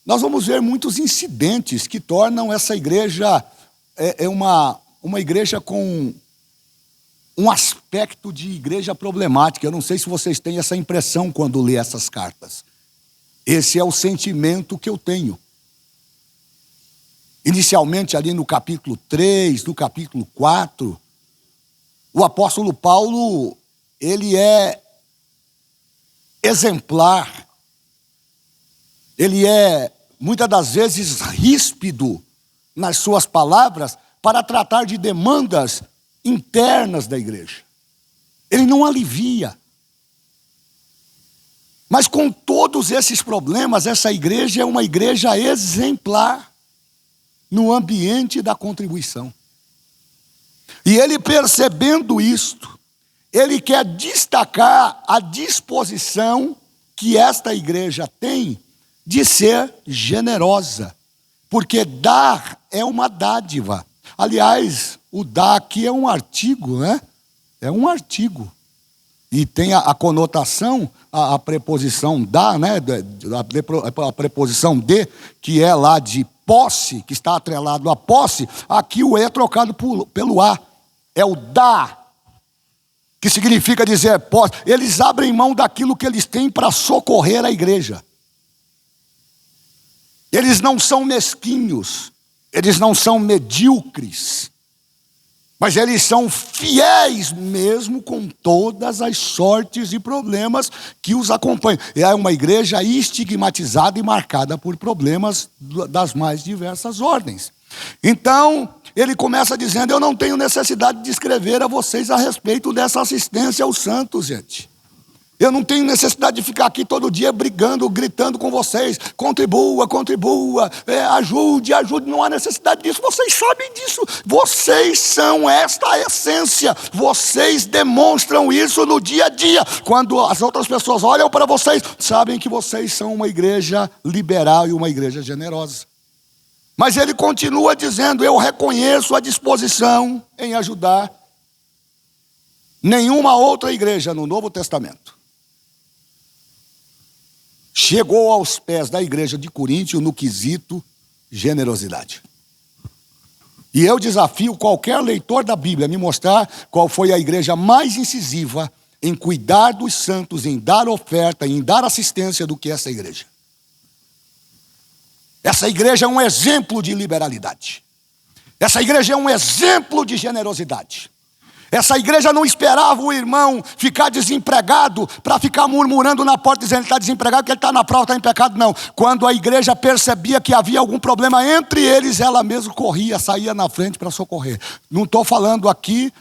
nós vamos ver muitos incidentes que tornam essa igreja uma igreja com um aspecto de igreja problemática. Eu não sei se vocês têm essa impressão quando lê essas cartas. Esse é o sentimento que eu tenho. Inicialmente ali no capítulo 3, no capítulo 4, o apóstolo Paulo, ele é exemplar. Ele é, muitas das vezes, ríspido nas suas palavras para tratar de demandas internas da igreja. Ele não alivia. Mas com todos esses problemas, essa igreja é uma igreja exemplar no ambiente da contribuição. E ele, percebendo isto, ele quer destacar a disposição que esta igreja tem de ser generosa, porque dar é uma dádiva. Aliás, o dar aqui é um artigo, né? É um artigo. E tem a conotação, a preposição da, né? A preposição de, que é lá de posse, que está atrelado à posse. Aqui o E é trocado pelo A. É o dar, que significa dizer posse. Eles abrem mão daquilo que eles têm para socorrer a igreja. Eles não são mesquinhos, eles não são medíocres, mas eles são fiéis mesmo com todas as sortes e problemas que os acompanham. É uma igreja estigmatizada e marcada por problemas das mais diversas ordens. Então, ele começa dizendo: eu não tenho necessidade de escrever a vocês a respeito dessa assistência aos santos, gente. Eu não tenho necessidade de ficar aqui todo dia brigando, gritando com vocês. Contribua, ajude. Não há necessidade disso. Vocês sabem disso. Vocês são esta essência. Vocês demonstram isso no dia a dia. Quando as outras pessoas olham para vocês, sabem que vocês são uma igreja liberal e uma igreja generosa. Mas ele continua dizendo: eu reconheço a disposição em ajudar. Nenhuma outra igreja no Novo Testamento chegou aos pés da igreja de Coríntio no quesito generosidade. E eu desafio qualquer leitor da Bíblia a me mostrar qual foi a igreja mais incisiva em cuidar dos santos, em dar oferta, em dar assistência do que essa igreja. Essa igreja é um exemplo de liberalidade. Essa igreja é um exemplo de generosidade. Essa igreja não esperava o irmão ficar desempregado para ficar murmurando na porta dizendo que ele está desempregado, que ele está na prova, está em pecado. Não. Quando a igreja percebia que havia algum problema entre eles, ela mesma corria, saía na frente para socorrer. Não estou falando aqui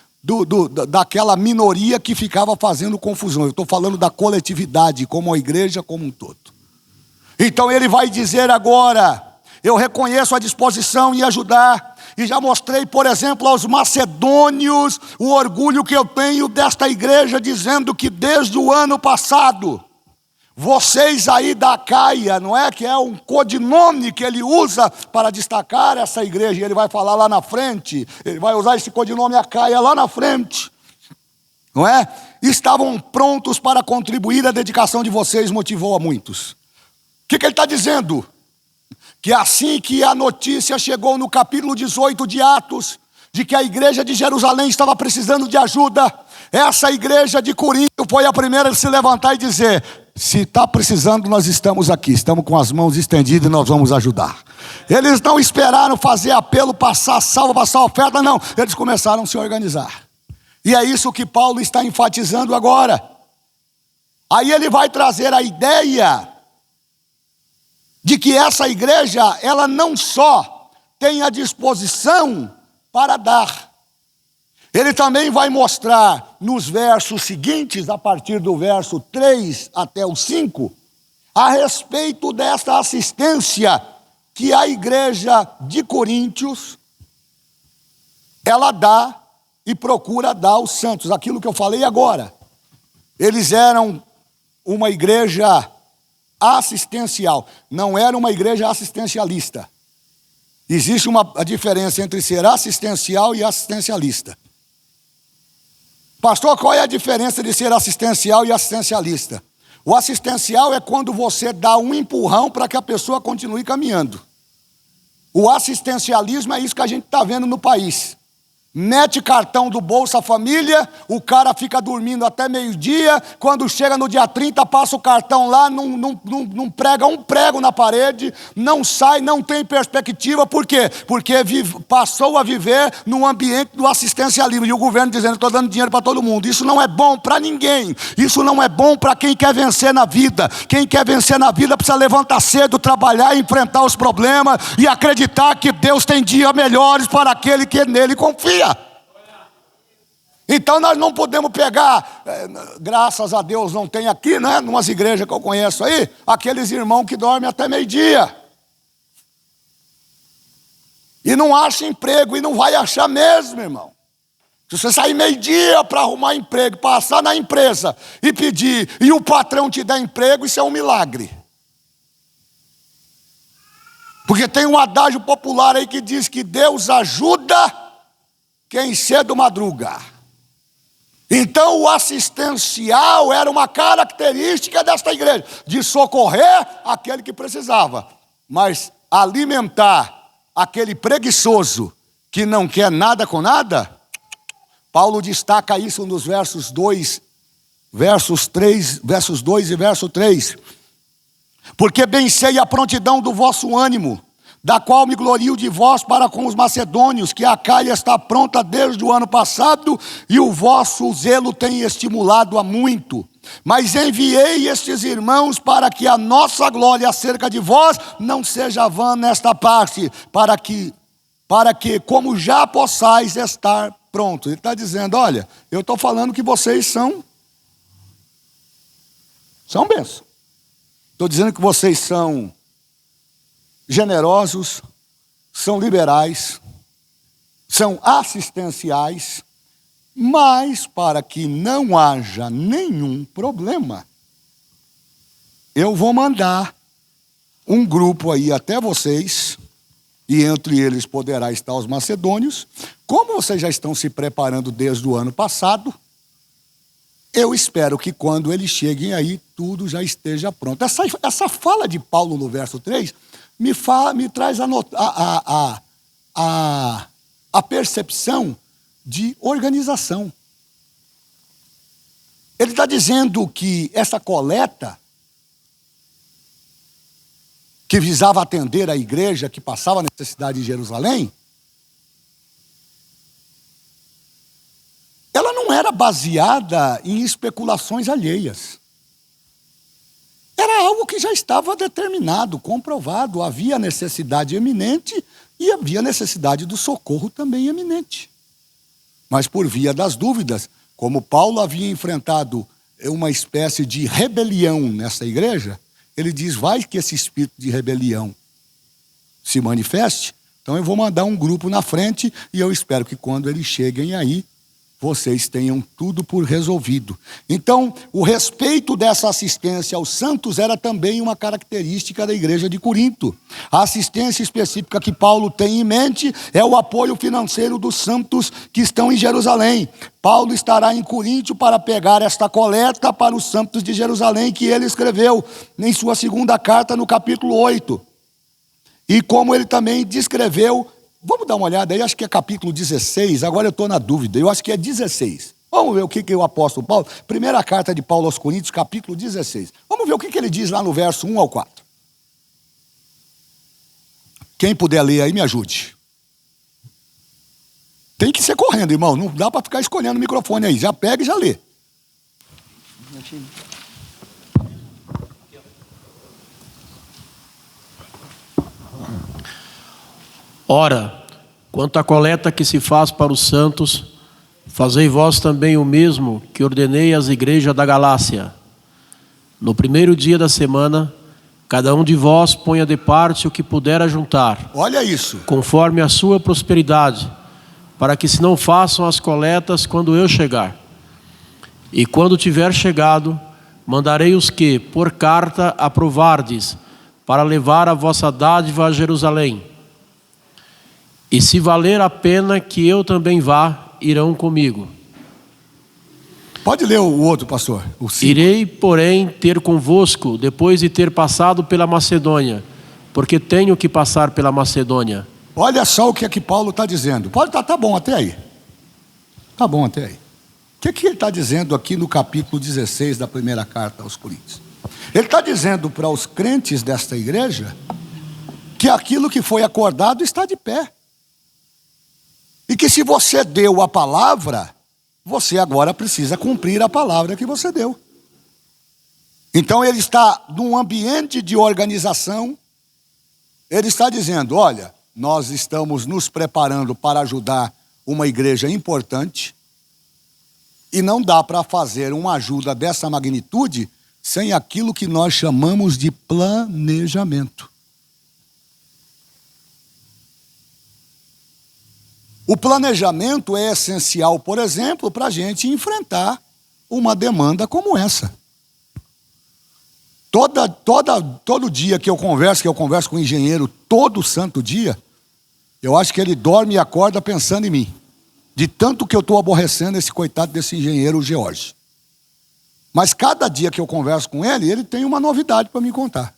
daquela minoria que ficava fazendo confusão. Eu estou falando da coletividade, como a igreja como um todo. Então ele vai dizer agora: eu reconheço a disposição em ajudar. E já mostrei, por exemplo, aos macedônios o orgulho que eu tenho desta igreja, dizendo que desde o ano passado, vocês aí da Acaia, não é? Que é um codinome que ele usa para destacar essa igreja. E ele vai falar lá na frente, ele vai usar esse codinome Acaia lá na frente, não é? Estavam prontos para contribuir. A dedicação de vocês motivou a muitos. O que ele está dizendo? Que assim que a notícia chegou no capítulo 18 de Atos, de que a igreja de Jerusalém estava precisando de ajuda, essa igreja de Corinto foi a primeira a se levantar e dizer: se está precisando, nós estamos aqui, estamos com as mãos estendidas e nós vamos ajudar. Eles não esperaram fazer apelo, passar salva, passar oferta, não. Eles começaram a se organizar. E é isso que Paulo está enfatizando agora. Aí ele vai trazer a ideia de que essa igreja, ela não só tem a disposição para dar, ele também vai mostrar nos versos seguintes, a partir do verso 3 até o 5, a respeito desta assistência que a igreja de Coríntios, ela dá e procura dar aos santos. Aquilo que eu falei agora. Eles eram uma igreja assistencial, não era uma igreja assistencialista. Existe a diferença entre ser assistencial e assistencialista. Pastor, qual é a diferença de ser assistencial e assistencialista? O assistencial é quando você dá um empurrão para que a pessoa continue caminhando. O assistencialismo é isso que a gente está vendo no país. Mete cartão do Bolsa Família, o cara fica dormindo até meio-dia, quando chega no dia 30, passa o cartão lá, não prega um prego na parede, não sai, não tem perspectiva. Por quê? Porque passou a viver num ambiente do assistencialismo, e o governo dizendo: estou dando dinheiro para todo mundo. Isso não é bom para ninguém, isso não é bom para quem quer vencer na vida. Quem quer vencer na vida precisa levantar cedo, trabalhar, enfrentar os problemas e acreditar que Deus tem dias melhores para aquele que nele confia. Então nós não podemos pegar, graças a Deus não tem aqui, né, numas igrejas que eu conheço aí, aqueles irmãos que dormem até meio-dia. E não acha emprego, e não vai achar mesmo, irmão. Se você sair meio-dia para arrumar emprego, passar na empresa e pedir, e o patrão te der emprego, isso é um milagre. Porque tem um adágio popular aí que diz que Deus ajuda quem cedo madruga. Então o assistencial era uma característica desta igreja, de socorrer aquele que precisava, mas alimentar aquele preguiçoso que não quer nada com nada. Paulo destaca isso nos versos 2 e verso 3. Porque bem sei a prontidão do vosso ânimo, da qual me glorio de vós para com os macedônios, que a Acaia está pronta desde o ano passado, e o vosso zelo tem estimulado a muito. Mas enviei estes irmãos para que a nossa glória acerca de vós não seja vã nesta parte, para que como já possais estar prontos. Ele está dizendo: olha, eu estou falando que vocês são bênçãos. Estou dizendo que vocês são generosos, são liberais, são assistenciais, mas para que não haja nenhum problema, eu vou mandar um grupo aí até vocês, e entre eles poderá estar os macedônios. Como vocês já estão se preparando desde o ano passado, eu espero que quando eles cheguem aí, tudo já esteja pronto. Essa fala de Paulo no verso 3 me traz a percepção de organização. Ele está dizendo que essa coleta, que visava atender a igreja que passava necessidade em Jerusalém, ela não era baseada em especulações alheias. Era algo que já estava determinado, comprovado. Havia necessidade eminente e havia necessidade do socorro também eminente. Mas por via das dúvidas, como Paulo havia enfrentado uma espécie de rebelião nessa igreja, ele diz: vai que esse espírito de rebelião se manifeste, então eu vou mandar um grupo na frente e eu espero que quando eles cheguem aí, vocês tenham tudo por resolvido. Então, o respeito dessa assistência aos santos era também uma característica da igreja de Corinto. A assistência específica que Paulo tem em mente é o apoio financeiro dos santos que estão em Jerusalém. Paulo estará em Corinto para pegar esta coleta para os santos de Jerusalém, que ele escreveu em sua segunda carta, no capítulo 8. E como ele também descreveu. Vamos dar uma olhada aí, acho que é capítulo 16, agora eu estou na dúvida, eu acho que é 16. Vamos ver o que o apóstolo Paulo, primeira carta de Paulo aos Coríntios, capítulo 16. Vamos ver o que ele diz lá no verso 1 ao 4. Quem puder ler aí, me ajude. Tem que ser correndo, irmão, não dá para ficar escolhendo o microfone aí, já pega e já lê. Ora, quanto à coleta que se faz para os santos, fazei vós também o mesmo que ordenei às igrejas da Galácia. No primeiro dia da semana, cada um de vós ponha de parte o que puder ajuntar. Olha isso. Conforme a sua prosperidade, para que se não façam as coletas quando eu chegar. E quando tiver chegado, mandarei os que, por carta, aprovardes, para levar a vossa dádiva a Jerusalém. E se valer a pena que eu também vá, irão comigo. Pode ler o outro, pastor. O 5. Irei, porém, ter convosco depois de ter passado pela Macedônia, porque tenho que passar pela Macedônia. Olha só o que é que Paulo está dizendo. Pode tá bom até aí. Tá bom até aí. O que ele está dizendo aqui no capítulo 16 da primeira carta aos Coríntios? Ele está dizendo para os crentes desta igreja que aquilo que foi acordado está de pé. E que se você deu a palavra, você agora precisa cumprir a palavra que você deu. Então ele está num ambiente de organização. Ele está dizendo, olha, nós estamos nos preparando para ajudar uma igreja importante. E não dá para fazer uma ajuda dessa magnitude sem aquilo que nós chamamos de planejamento. O planejamento é essencial, por exemplo, para a gente enfrentar uma demanda como essa. Todo dia que eu converso com o engenheiro, todo santo dia, eu acho que ele dorme e acorda pensando em mim. De tanto que eu estou aborrecendo esse coitado desse engenheiro, o George. Mas cada dia que eu converso com ele, ele tem uma novidade para me contar.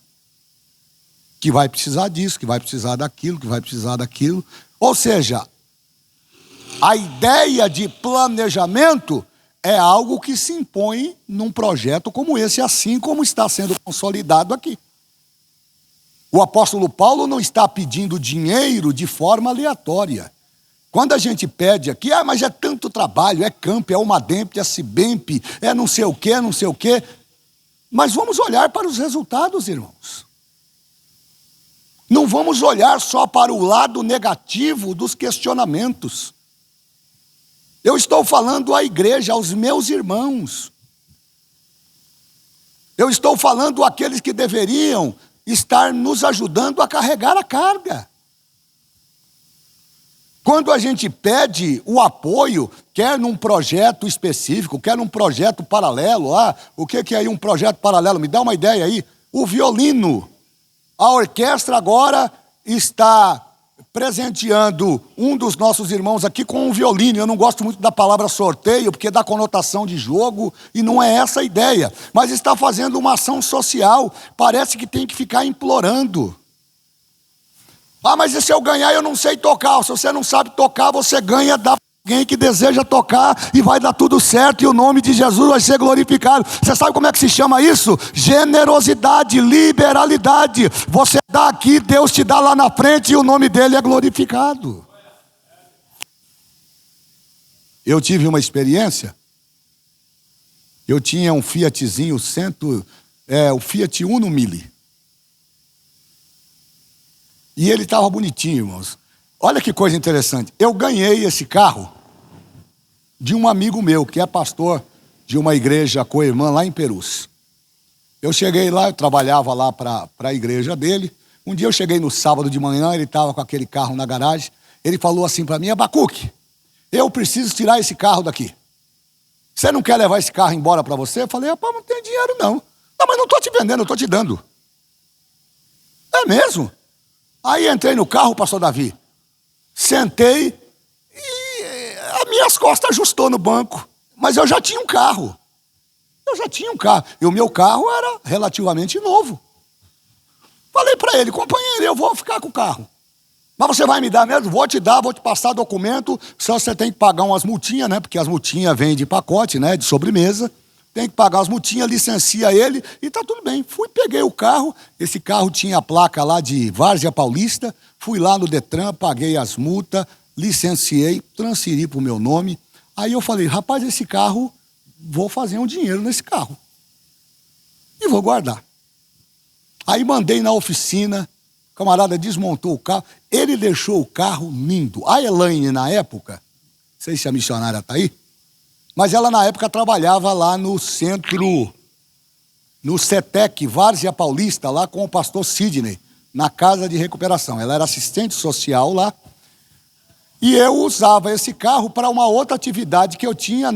Que vai precisar disso, que vai precisar daquilo, que vai precisar daquilo. Ou seja, a ideia de planejamento é algo que se impõe num projeto como esse, assim como está sendo consolidado aqui. O apóstolo Paulo não está pedindo dinheiro de forma aleatória. Quando a gente pede aqui, mas é tanto trabalho, é Camp, é Umademp, é Cibemp, é não sei o quê, não sei o quê. Mas vamos olhar para os resultados, irmãos. Não vamos olhar só para o lado negativo dos questionamentos. Eu estou falando à igreja, aos meus irmãos. Eu estou falando àqueles que deveriam estar nos ajudando a carregar a carga. Quando a gente pede o apoio, quer num projeto específico, quer num projeto paralelo, o que é aí um projeto paralelo? Me dá uma ideia aí. O violino. A orquestra agora está presenteando um dos nossos irmãos aqui com um violino. Eu não gosto muito da palavra sorteio, porque dá conotação de jogo, e não é essa a ideia. Mas está fazendo uma ação social, parece que tem que ficar implorando. Mas e se eu ganhar, eu não sei tocar. Se você não sabe tocar, você ganha da alguém que deseja tocar e vai dar tudo certo e o nome de Jesus vai ser glorificado. Você sabe como é que se chama isso? Generosidade, liberalidade. Você dá aqui, Deus te dá lá na frente e o nome dele é glorificado. Eu tive uma experiência. Eu tinha um Fiatzinho o Fiat Uno Mille. E ele estava bonitinho, irmãos. Olha que coisa interessante. Eu ganhei esse carro de um amigo meu, que é pastor de uma igreja co-irmã lá em Perus. Eu cheguei lá, eu trabalhava lá para a igreja dele. Um dia eu cheguei no sábado de manhã, ele estava com aquele carro na garagem. Ele falou assim para mim, Abacuque, eu preciso tirar esse carro daqui. Você não quer levar esse carro embora para você? Eu falei, rapaz, não tem dinheiro não. Não, mas não estou te vendendo, eu estou te dando. É mesmo? Aí entrei no carro, pastor Davi, sentei e as minhas costas ajustou no banco. Mas eu já tinha um carro. E o meu carro era relativamente novo. Falei para ele, companheiro, eu vou ficar com o carro. Mas você vai me dar mesmo? Vou te dar, vou te passar documento. Só você tem que pagar umas multinhas, né? Porque as multinhas vêm de pacote, né? De sobremesa. Tem que pagar as multinhas, licencia ele e tá tudo bem. Fui, peguei o carro, esse carro tinha a placa lá de Várzea Paulista, fui lá no Detran, paguei as multas, licenciei, transferi para o meu nome. Aí eu falei, rapaz, esse carro, vou fazer um dinheiro nesse carro. E vou guardar. Aí mandei na oficina, o camarada desmontou o carro, ele deixou o carro lindo. A Elaine, na época, não sei se a missionária está aí, mas ela na época trabalhava lá no centro, no CETEC, Várzea Paulista, lá com o pastor Sidney, na casa de recuperação. Ela era assistente social lá. E eu usava esse carro para uma outra atividade que eu tinha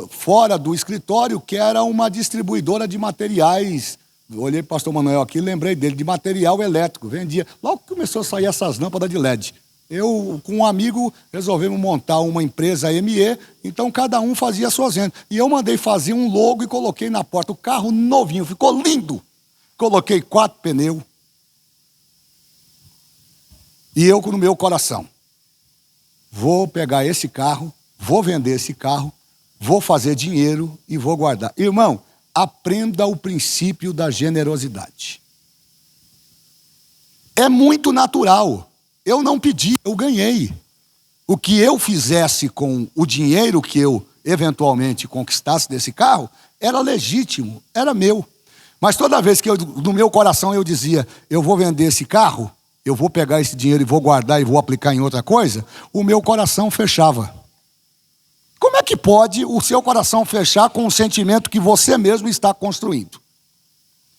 fora do escritório, que era uma distribuidora de materiais. Eu olhei para o pastor Manuel aqui, lembrei dele, de material elétrico. Vendia. Logo começou a sair essas lâmpadas de LED. Eu, com um amigo, resolvemos montar uma empresa ME, então cada um fazia as suas vendas. E eu mandei fazer um logo e coloquei na porta. O carro novinho, ficou lindo. Coloquei 4 pneus. E eu, no meu coração, vou pegar esse carro, vou vender esse carro, vou fazer dinheiro e vou guardar. Irmão, aprenda o princípio da generosidade. É muito natural. Eu não pedi, eu ganhei. O que eu fizesse com o dinheiro que eu eventualmente conquistasse desse carro era legítimo, era meu. Mas toda vez que no meu coração eu dizia, eu vou vender esse carro, eu vou pegar esse dinheiro e vou guardar e vou aplicar em outra coisa, o meu coração fechava. Como é que pode o seu coração fechar com um sentimento que você mesmo está construindo?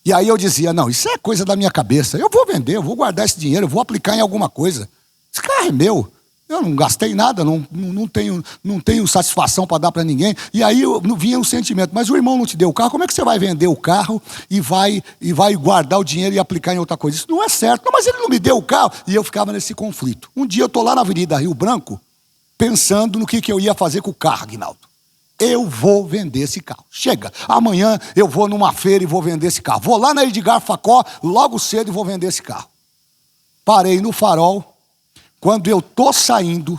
E aí eu dizia, não, isso é coisa da minha cabeça, eu vou vender, eu vou guardar esse dinheiro, eu vou aplicar em alguma coisa. Esse carro é meu, eu não gastei nada, não tenho satisfação para dar para ninguém. E aí vinha o sentimento, mas o irmão não te deu o carro, como é que você vai vender o carro e vai guardar o dinheiro e aplicar em outra coisa? Isso não é certo. Não, mas ele não me deu o carro. E eu ficava nesse conflito. Um dia eu estou lá na Avenida Rio Branco, pensando no que eu ia fazer com o carro, Aguinaldo. Eu vou vender esse carro. Chega, amanhã eu vou numa feira e vou vender esse carro. Vou lá na Edgar Facó, logo cedo, e vou vender esse carro. Parei no farol. Quando eu estou saindo,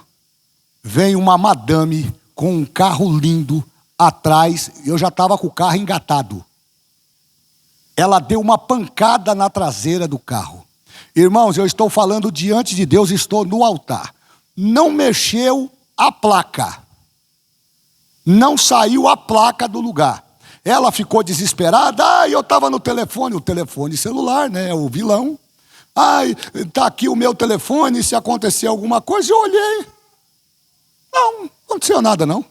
vem uma madame com um carro lindo atrás. Eu já estava com o carro engatado. Ela deu uma pancada na traseira do carro. Irmãos, eu estou falando diante de Deus, estou no altar. Não mexeu a placa. Não saiu a placa do lugar. Ela ficou desesperada. Eu estava no telefone, o telefone celular, né? O vilão. Está aqui o meu telefone, se acontecer alguma coisa. Eu olhei. Não aconteceu nada, não.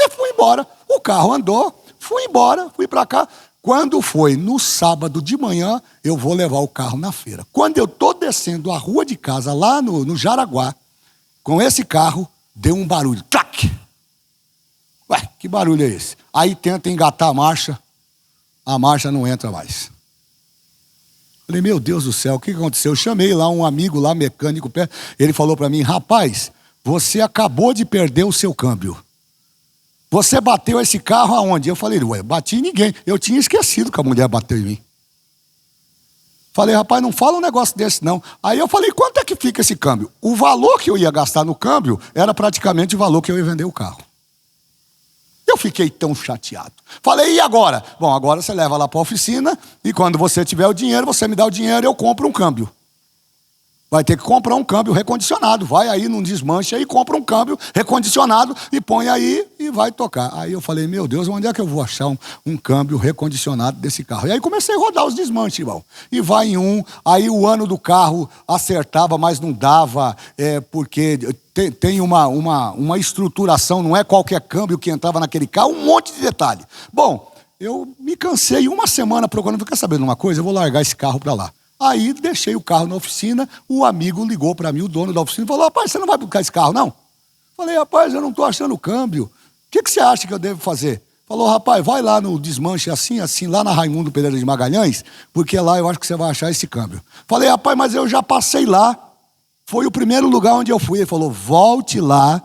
E fui embora. O carro andou, fui embora, fui para cá. Quando foi no sábado de manhã, eu vou levar o carro na feira. Quando eu estou descendo a rua de casa, lá no Jaraguá, com esse carro, deu um barulho. Clac! Ué, que barulho é esse? Aí tenta engatar a marcha não entra mais. Falei, meu Deus do céu, o que aconteceu? Eu chamei lá um amigo lá, mecânico, ele falou para mim, rapaz, você acabou de perder o seu câmbio. Você bateu esse carro aonde? Eu falei, ué, bati em ninguém. Eu tinha esquecido que a mulher bateu em mim. Falei, rapaz, não fala um negócio desse não. Aí eu falei, quanto é que fica esse câmbio? O valor que eu ia gastar no câmbio era praticamente o valor que eu ia vender o carro. Eu fiquei tão chateado. Falei, e agora? Bom, agora você leva lá para a oficina e quando você tiver o dinheiro, você me dá o dinheiro e eu compro um câmbio. Vai ter que comprar um câmbio recondicionado. Vai aí num desmanche aí, compra um câmbio recondicionado e põe aí e vai tocar. Aí eu falei, meu Deus, onde é que eu vou achar um câmbio recondicionado desse carro? E aí comecei a rodar os desmanches, irmão. E vai em um, aí o ano do carro acertava, mas não dava, porque tem uma estruturação, não é qualquer câmbio que entrava naquele carro, um monte de detalhe. Bom, eu me cansei uma semana procurando, quer saber de uma coisa? Eu vou largar esse carro para lá. Aí deixei o carro na oficina, o amigo ligou para mim, o dono da oficina, e falou, rapaz, você não vai buscar esse carro, não? Falei, rapaz, eu não estou achando o câmbio. O que você acha que eu devo fazer? Falou, rapaz, vai lá no desmanche assim, lá na Raimundo Pereira de Magalhães, porque lá eu acho que você vai achar esse câmbio. Falei, rapaz, mas eu já passei lá. Foi o primeiro lugar onde eu fui. Ele falou, volte lá,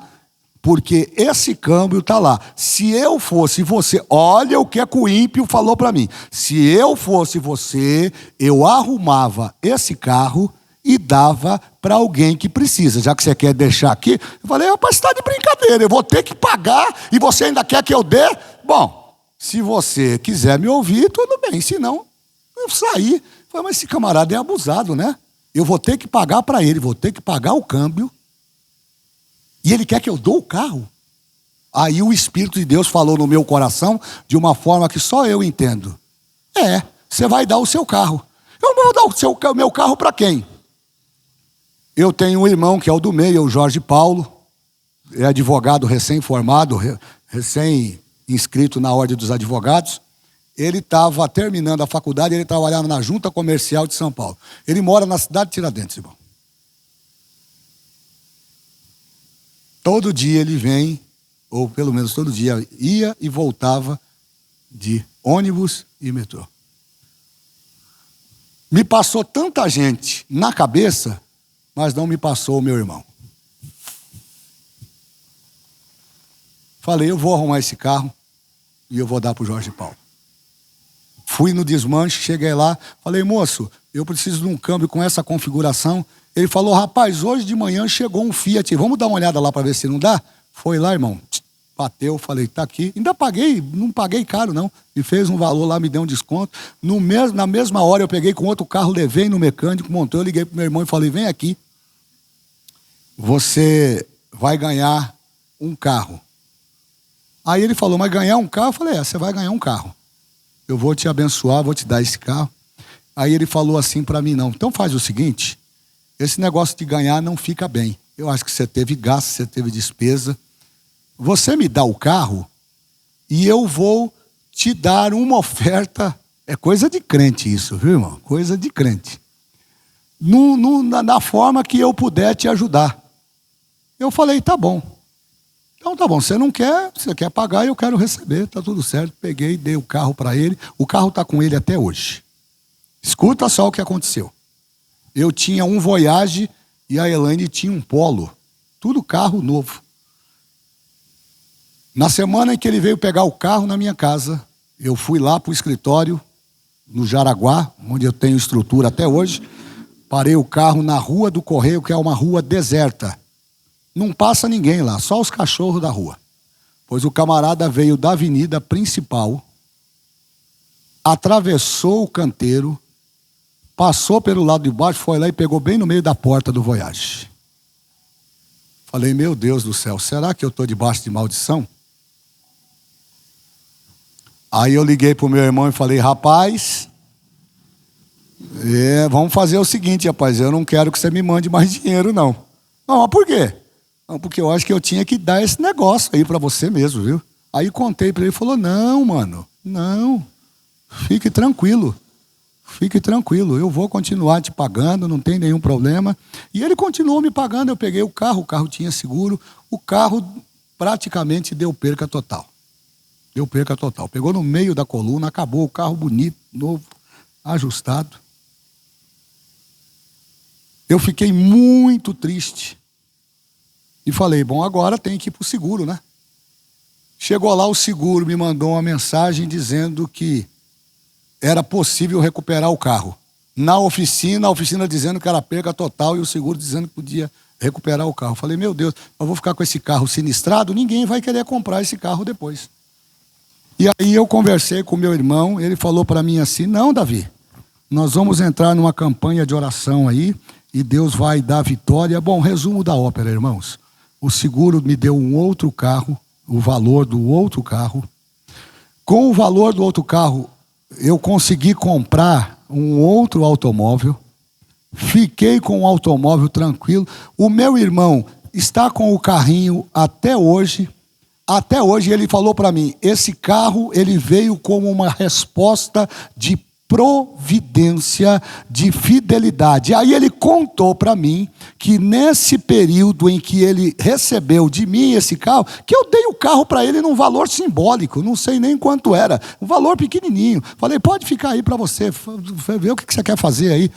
porque esse câmbio está lá. Se eu fosse você, olha o que o ímpio falou para mim. Se eu fosse você, eu arrumava esse carro e dava para alguém que precisa. Já que você quer deixar aqui, eu falei, rapaz, está de brincadeira, eu vou ter que pagar e você ainda quer que eu dê? Bom, se você quiser me ouvir, tudo bem, se não, eu saí. Falei, mas esse camarada é abusado, né? Eu vou ter que pagar para ele, vou ter que pagar o câmbio. E ele quer que eu dou o carro. Aí o Espírito de Deus falou no meu coração de uma forma que só eu entendo. Você vai dar o seu carro. Eu vou dar o meu carro para quem? Eu tenho um irmão que é o do meio, o Jorge Paulo. É advogado recém-formado, recém-inscrito na Ordem dos Advogados. Ele estava terminando a faculdade, ele trabalhava na Junta Comercial de São Paulo. Ele mora na cidade de Tiradentes, irmão. Todo dia ele vem, ou pelo menos todo dia, ia e voltava de ônibus e metrô. Me passou tanta gente na cabeça, mas não me passou o meu irmão. Falei, eu vou arrumar esse carro e eu vou dar para o Jorge Paulo. Fui no desmanche, cheguei lá, falei, moço, eu preciso de um câmbio com essa configuração. Ele falou, rapaz, hoje de manhã chegou um Fiat, vamos dar uma olhada lá para ver se não dá? Foi lá, irmão, bateu, falei, tá aqui. Ainda paguei, não paguei caro não, me fez um valor lá, me deu um desconto. Na mesma hora eu peguei com outro carro, levei no mecânico, montou, eu liguei pro meu irmão e falei, vem aqui, você vai ganhar um carro. Aí ele falou, mas ganhar um carro? Eu falei, você vai ganhar um carro. Eu vou te abençoar, vou te dar esse carro. Aí ele falou assim para mim, não, então faz o seguinte, esse negócio de ganhar não fica bem. Eu acho que você teve gasto, você teve despesa. Você me dá o carro e eu vou te dar uma oferta. É coisa de crente isso, viu, irmão? Coisa de crente. Na forma que eu puder te ajudar. Eu falei, tá bom. Então tá bom, você não quer, você quer pagar, eu quero receber, tá tudo certo. Peguei, dei o carro para ele, o carro está com ele até hoje. Escuta só o que aconteceu. Eu tinha um Voyage e a Elaine tinha um Polo, tudo carro novo. Na semana em que ele veio pegar o carro na minha casa, eu fui lá para o escritório, no Jaraguá, onde eu tenho estrutura até hoje, parei o carro na Rua do Correio, que é uma rua deserta. Não passa ninguém lá, só os cachorros da rua. Pois o camarada veio da avenida principal, atravessou o canteiro, passou pelo lado de baixo, foi lá e pegou bem no meio da porta do Voyage. Falei, meu Deus do céu, será que eu estou debaixo de maldição? Aí eu liguei para o meu irmão e falei, rapaz, vamos fazer o seguinte, rapaz, eu não quero que você me mande mais dinheiro, não. Não, mas por quê? Não, porque eu acho que eu tinha que dar esse negócio aí para você mesmo, viu? Aí contei para ele, ele falou, não, mano, não, fique tranquilo, eu vou continuar te pagando, não tem nenhum problema. E ele continuou me pagando, eu peguei o carro tinha seguro, o carro praticamente deu perca total. Pegou no meio da coluna, acabou, o carro bonito, novo, ajustado. Eu fiquei muito triste. E falei, bom, agora tem que ir para o seguro, né? Chegou lá, o seguro me mandou uma mensagem dizendo que era possível recuperar o carro. Na oficina, a oficina dizendo que era perca total e o seguro dizendo que podia recuperar o carro. Falei, meu Deus, eu vou ficar com esse carro sinistrado, ninguém vai querer comprar esse carro depois. E aí eu conversei com meu irmão, ele falou para mim assim, não, Davi, nós vamos entrar numa campanha de oração aí e Deus vai dar vitória. Bom, resumo da ópera, irmãos. O seguro me deu um outro carro, o valor do outro carro. Com o valor do outro carro, eu consegui comprar um outro automóvel. Fiquei com o automóvel tranquilo. O meu irmão está com o carrinho até hoje. Até hoje ele falou para mim, esse carro ele veio como uma resposta de providência, de fidelidade. Aí ele contou para mim que nesse período em que ele recebeu de mim esse carro, que eu dei o carro para ele num valor simbólico, não sei nem quanto era, um valor pequenininho. Falei, pode ficar aí para você, ver o que você quer fazer aí.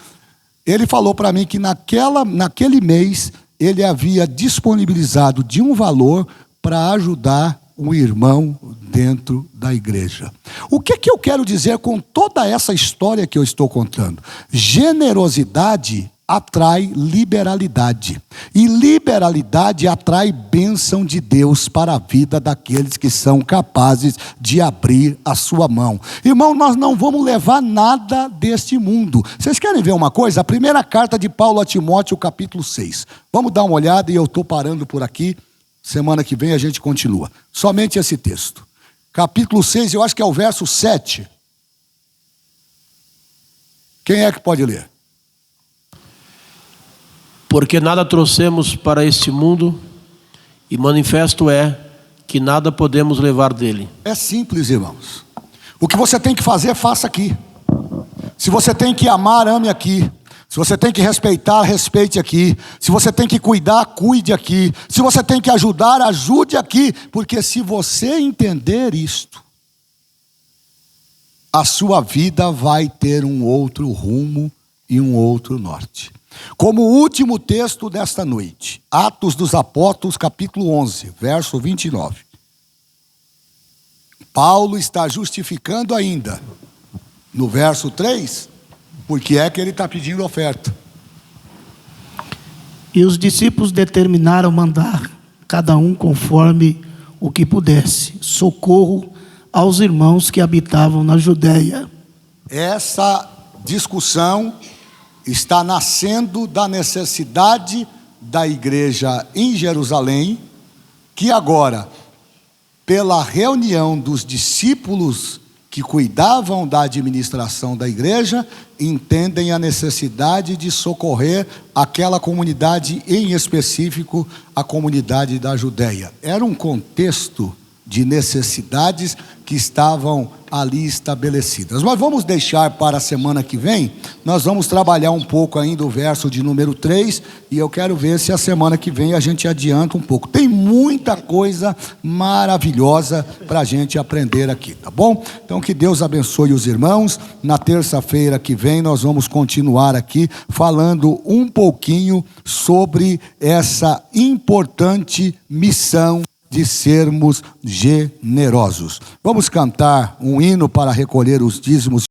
Ele falou para mim que naquele mês ele havia disponibilizado de um valor para ajudar um irmão dentro da igreja. O que eu quero dizer com toda essa história que eu estou contando? Generosidade atrai liberalidade. E liberalidade atrai bênção de Deus para a vida daqueles que são capazes de abrir a sua mão. Irmão, nós não vamos levar nada deste mundo. Vocês querem ver uma coisa? A primeira carta de Paulo a Timóteo, capítulo 6. Vamos dar uma olhada e eu estou parando por aqui. Semana que vem a gente continua. Somente esse texto. Capítulo 6, eu acho que é o verso 7. Quem é que pode ler? Porque nada trouxemos para este mundo, e manifesto é que nada podemos levar dele. É simples, irmãos. O que você tem que fazer, faça aqui. Se você tem que amar, ame aqui. Se você tem que respeitar, respeite aqui. Se você tem que cuidar, cuide aqui. Se você tem que ajudar, ajude aqui. Porque se você entender isto, a sua vida vai ter um outro rumo e um outro norte. Como último texto desta noite, Atos dos Apóstolos, capítulo 11, verso 29. Paulo está justificando ainda, no verso 3, porque é que ele está pedindo oferta. E os discípulos determinaram mandar, cada um conforme o que pudesse, socorro aos irmãos que habitavam na Judéia. Essa discussão está nascendo da necessidade da igreja em Jerusalém, que agora, pela reunião dos discípulos que cuidavam da administração da igreja, entendem a necessidade de socorrer aquela comunidade, em específico a comunidade da Judéia. Era um contexto de necessidades que estavam ali estabelecidas. Mas vamos deixar para a semana que vem, nós vamos trabalhar um pouco ainda o verso de número 3, e eu quero ver se a semana que vem a gente adianta um pouco. Tem muita coisa maravilhosa para a gente aprender aqui, tá bom? Então que Deus abençoe os irmãos. Na terça-feira que vem nós vamos continuar aqui falando um pouquinho sobre essa importante missão de sermos generosos. Vamos cantar um hino para recolher os dízimos